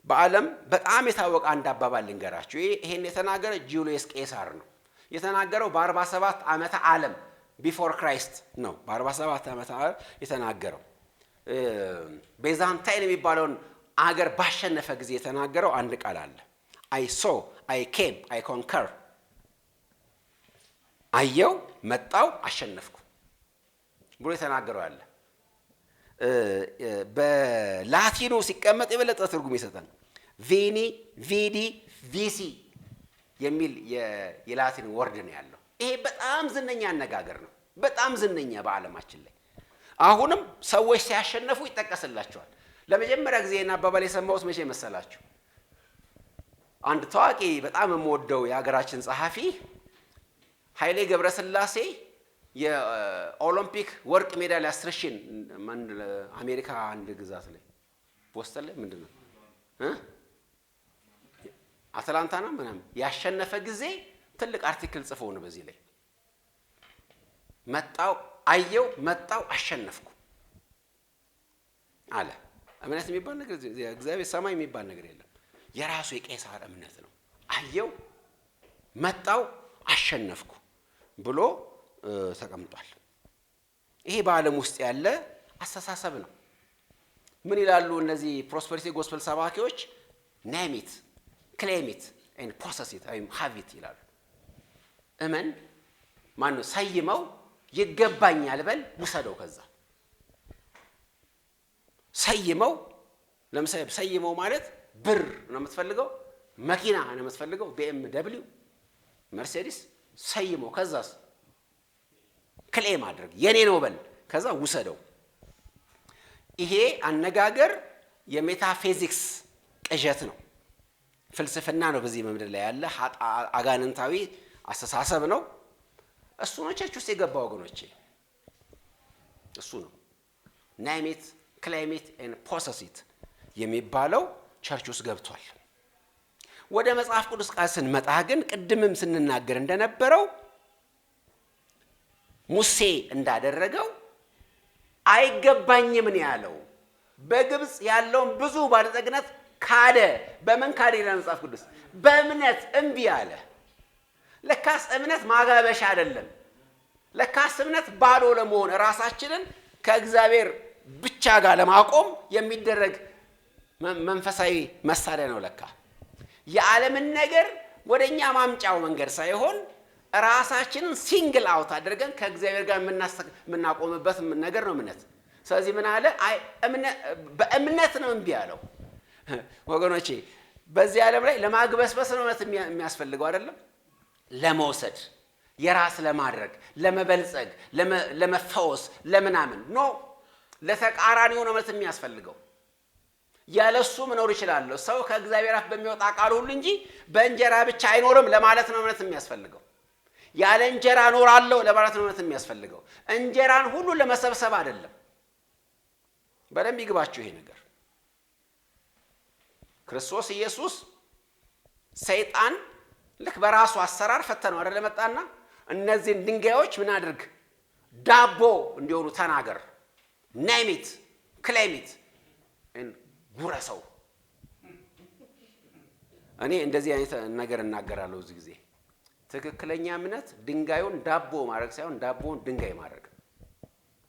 በዓለም በጣም የታወቀ አንድ አባባል ልንገራችሁ። ይሄን የተናገረ ጁልየስ ቄሳር ነው። የተናገረው በ47 ዓመተ ዓለም ቢፎር ክራይስት ነው። በ47 ዓመተ ዓለም የተናገረው ቤዛንታይን የሚባለውን አገር ባሸነፈ ጊዜ የተናገረው አንድ ቃል አለ። አይ ሶ አይ ኬም አይ ኮንከር፣ አየው፣ መጣው፣ አሸነፍኩ ብሎ የተናገረው አለ። በላቲኑ ሲቀመጥ የበለጠ ትርጉም ይሰጣል። ቪኒ ቪዲ ቪሲ የሚል የላቲን ወርድ ነው ያለው። ይሄ በጣም ዝነኛ አነጋገር ነው። በጣም ዝነኛ በዓለማችን ላይ አሁንም ሰዎች ሲያሸነፉ ይጠቀስላቸዋል። ለመጀመሪያ ጊዜ እና አባባል የሰማሁት መቼ መሰላችሁ? አንድ ታዋቂ በጣም የምወደው የሀገራችን ጸሐፊ ኃይሌ ገብረስላሴ የኦሎምፒክ ወርቅ ሜዳሊያ አስረሽን አሜሪካ አንድ ግዛት ላይ ቦስተን ላይ ምንድነው አትላንታ ነው ምናምን ያሸነፈ ጊዜ ትልቅ አርቲክል ጽፈው ነው በዚህ ላይ መጣው፣ አየው፣ መጣው፣ አሸነፍኩ አለ። እምነት የሚባል ነገር እግዚአብሔር ሰማይ የሚባል ነገር የለም። የራሱ የቄሳር እምነት ነው። አየው፣ መጣው፣ አሸነፍኩ ብሎ ተቀምጧል። ይሄ በዓለም ውስጥ ያለ አስተሳሰብ ነው። ምን ይላሉ እነዚህ ፕሮስፐሪቲ ጎስፐል ሰባኪዎች? ኔሚት ክሌሚት ኤንድ ፖሰሲት ወይም ሃቪት ይላሉ። እመን ማነው ሰይመው፣ ይገባኛል በል፣ ውሰደው። ከዛ ሰይመው፣ ለምሳሌ ሰይመው ማለት ብር ነው የምትፈልገው፣ መኪና ነው የምትፈልገው፣ BMW መርሴዲስ ሰይመው፣ ከዛስ ክሌም አድርግ፣ የኔ ነው በል፣ ከዛ ውሰደው። ይሄ አነጋገር የሜታፊዚክስ ቅዠት ነው፣ ፍልስፍና ነው። በዚህ ምድር ላይ ያለ አጋንንታዊ አስተሳሰብ ነው። እሱ ነው ቸርች ውስጥ የገባ ወገኖቼ፣ እሱ ነው ናይሜት ክሌሚት ኤንድ ፖሰሲት የሚባለው ቸርች ውስጥ ገብቷል። ወደ መጽሐፍ ቅዱስ ቃል ስንመጣ ግን ቅድምም ስንናገር እንደነበረው ሙሴ እንዳደረገው አይገባኝም ነው ያለው። በግብጽ ያለውን ብዙ ባለጠግነት ካደ። በምን ካደ ይላል መጽሐፍ ቅዱስ? በእምነት እምቢ አለ። ለካስ እምነት ማጋበሻ አይደለም። ለካስ እምነት ባዶ ለመሆን ራሳችንን ከእግዚአብሔር ብቻ ጋር ለማቆም የሚደረግ መንፈሳዊ መሳሪያ ነው። ለካ የዓለምን ነገር ወደኛ ማምጫው መንገድ ሳይሆን ራሳችንን ሲንግል አውት አድርገን ከእግዚአብሔር ጋር የምናቆምበት ነገር ነው እምነት። ስለዚህ ምን አለ? በእምነት ነው እምቢ አለው። ወገኖቼ በዚህ ዓለም ላይ ለማግበስበስ ነው እምነት የሚያስፈልገው አይደለም። ለመውሰድ፣ የራስ ለማድረግ፣ ለመበልጸግ፣ ለመፈወስ፣ ለምናምን ኖ፣ ለተቃራኒው ነው እምነት የሚያስፈልገው። ያለሱ መኖር ይችላል ሰው ከእግዚአብሔር አፍ በሚወጣ ቃል ሁሉ እንጂ በእንጀራ ብቻ አይኖርም ለማለት ነው እምነት የሚያስፈልገው። ያለ እንጀራ እኖራለሁ ለማለት ነው የሚያስፈልገው። እንጀራን ሁሉ ለመሰብሰብ አይደለም። በደንብ ይግባችሁ ይሄ ነገር። ክርስቶስ ኢየሱስ ሰይጣን ልክ በራሱ አሰራር ፈተነው አይደል? መጣና እነዚህን ድንጋዮች ምን አድርግ ዳቦ እንዲሆኑ ተናገር፣ ኔሚት ክሌሚት ጉረሰው። እኔ እንደዚህ አይነት ነገር እናገራለሁ እዚህ ጊዜ። ትክክለኛ እምነት ድንጋዩን ዳቦ ማድረግ ሳይሆን ዳቦውን ድንጋይ ማድረግ።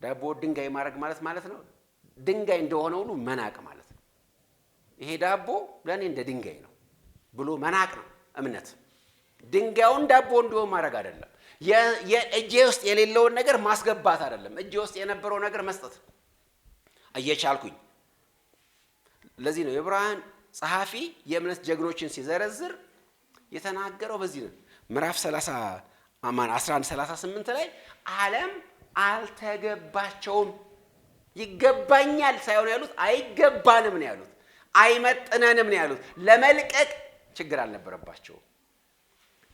ዳቦ ድንጋይ ማድረግ ማለት ነው ድንጋይ እንደሆነ ሁሉ መናቅ ማለት ነው። ይሄ ዳቦ ለእኔ እንደ ድንጋይ ነው ብሎ መናቅ ነው እምነት። ድንጋዩን ዳቦ እንዲሆን ማድረግ አይደለም። የእጄ ውስጥ የሌለውን ነገር ማስገባት አይደለም። እጄ ውስጥ የነበረው ነገር መስጠት እየቻልኩኝ። ለዚህ ነው የዕብራውያን ጸሐፊ የእምነት ጀግኖችን ሲዘረዝር የተናገረው በዚህ ነው። ምዕራፍ 11:38 ላይ ዓለም አልተገባቸውም። ይገባኛል ሳይሆን ያሉት አይገባንም ነው ያሉት። አይመጥነንም ነው ያሉት። ለመልቀቅ ችግር አልነበረባቸውም።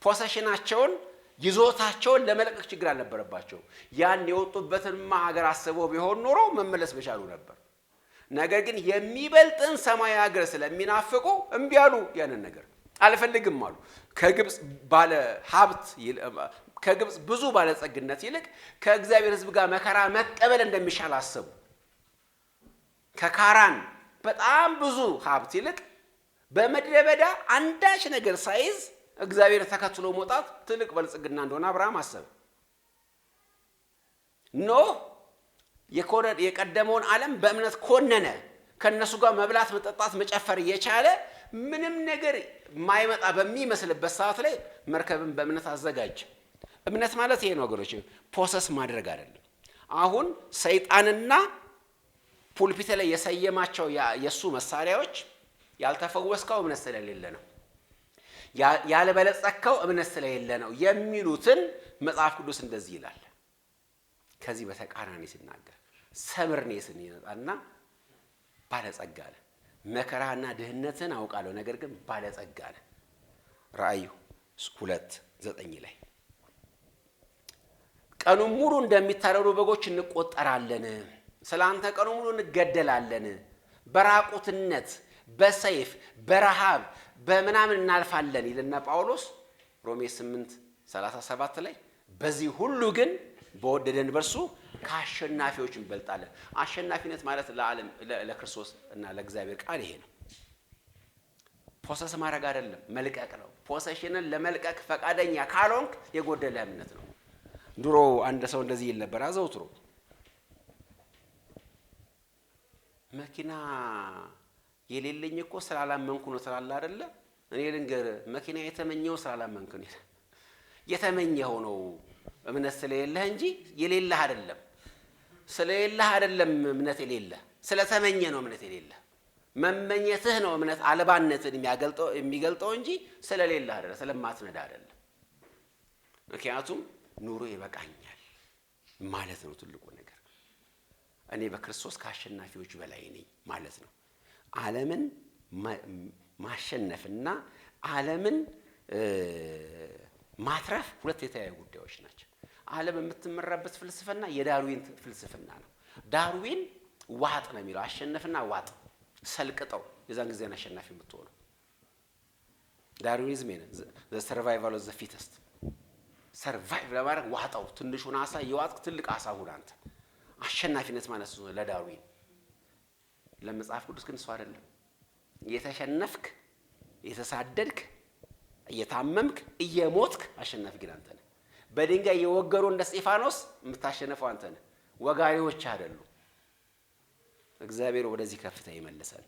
ፖሴሽናቸውን ይዞታቸውን ለመልቀቅ ችግር አልነበረባቸውም። ያን የወጡበትንማ ሀገር አስበው ቢሆን ኖሮ መመለስ በቻሉ ነበር። ነገር ግን የሚበልጥን ሰማያዊ ሀገር ስለሚናፍቁ እምቢ አሉ። ያንን ነገር አልፈልግም አሉ። ከግብፅ ብዙ ባለጸግነት ይልቅ ከእግዚአብሔር ሕዝብ ጋር መከራ መቀበል እንደሚሻል አሰቡ። ከካራን በጣም ብዙ ሀብት ይልቅ በምድረ በዳ አንዳች ነገር ሳይዝ እግዚአብሔር ተከትሎ መውጣት ትልቅ በልጽግና እንደሆነ አብርሃም አሰበ። ኖህ የቀደመውን ዓለም በእምነት ኮነነ። ከነሱ ጋር መብላት፣ መጠጣት፣ መጨፈር እየቻለ ምንም ነገር ማይመጣ በሚመስልበት ሰዓት ላይ መርከብን በእምነት አዘጋጀ። እምነት ማለት ይሄ ነው ወገኖች፣ ፕሮሰስ ማድረግ አይደለም። አሁን ሰይጣንና ፑልፒት ላይ የሰየማቸው የሱ መሳሪያዎች ያልተፈወስከው እምነት ስለሌለ ነው፣ ያልበለጸከው እምነት ስለሌለ ነው የሚሉትን መጽሐፍ ቅዱስ እንደዚህ ይላል። ከዚህ በተቃራኒ ሲናገር ሰምርኔስን ይመጣና ባለጸጋ ነህ፣ መከራና ድህነትን አውቃለሁ ነገር ግን ባለጸጋ ነህ። ራእዩ 2:9 ላይ ቀኑን ሙሉ እንደሚታረዱ በጎች እንቆጠራለን፣ ስላንተ ቀኑን ሙሉ እንገደላለን፣ በራቁትነት በሰይፍ በረሃብ በምናምን እናልፋለን ይልና ጳውሎስ ሮሜ 8:37 ላይ በዚህ ሁሉ ግን በወደደን በርሱ ከአሸናፊዎች እንበልጣለን። አሸናፊነት ማለት ለዓለም ለክርስቶስ እና ለእግዚአብሔር ቃል ይሄ ነው። ፕሮሰስ ማድረግ አይደለም፣ መልቀቅ ነው። ፖሴሽንን ለመልቀቅ ፈቃደኛ ካልሆንክ የጎደለ እምነት ነው። ድሮ አንድ ሰው እንደዚህ ይል ነበር አዘውትሮ፣ መኪና የሌለኝ እኮ ስላላመንኩ ነው ስላለ አይደለ። እኔ ልንገር፣ መኪና የተመኘው ስላላመንኩ ነው። የተመኘው ነው እምነት ስለሌለህ እንጂ የሌለህ አይደለም። ስለሌለህ አይደለም እምነት የሌለህ፣ ስለተመኘ ነው እምነት የሌለህ። መመኘትህ ነው እምነት አልባነትን የሚገልጠው እንጂ ስለሌለህ አይደለም፣ ስለማትነዳ አይደለም። ምክንያቱም ኑሮ ይበቃኛል ማለት ነው ትልቁ ነገር። እኔ በክርስቶስ ከአሸናፊዎች በላይ ነኝ ማለት ነው። ዓለምን ማሸነፍና ዓለምን ማትረፍ ሁለት የተለያዩ ጉዳዮች ናቸው። ዓለም የምትመራበት ፍልስፍና የዳርዊን ፍልስፍና ነው። ዳርዊን ዋጥ ነው የሚለው፣ አሸነፍና ዋጥ ሰልቅጠው፣ የዛን ጊዜ ነው አሸናፊ የምትሆነው። ዳርዊኒዝም ነው ዘ ሰርቫይቫል ኦፍ ዘ ፊተስት። ሰርቫይቭ ለማድረግ ዋጣው፣ ትንሹን አሳ የዋጥክ ትልቅ አሳ ሁን አንተ። አሸናፊነት ማለት ነው ለዳርዊን። ለመጽሐፍ ቅዱስ ግን እሱ አይደለም። እየተሸነፍክ፣ እየተሳደድክ፣ እየታመምክ፣ እየሞትክ አሸናፊ ግን አንተ ነህ። በድንጋይ የወገሩ እንደ እስጢፋኖስ የምታሸንፈው አንተ ነህ፣ ወጋሪዎች አይደሉም። እግዚአብሔር ወደዚህ ከፍታ ይመልሰን።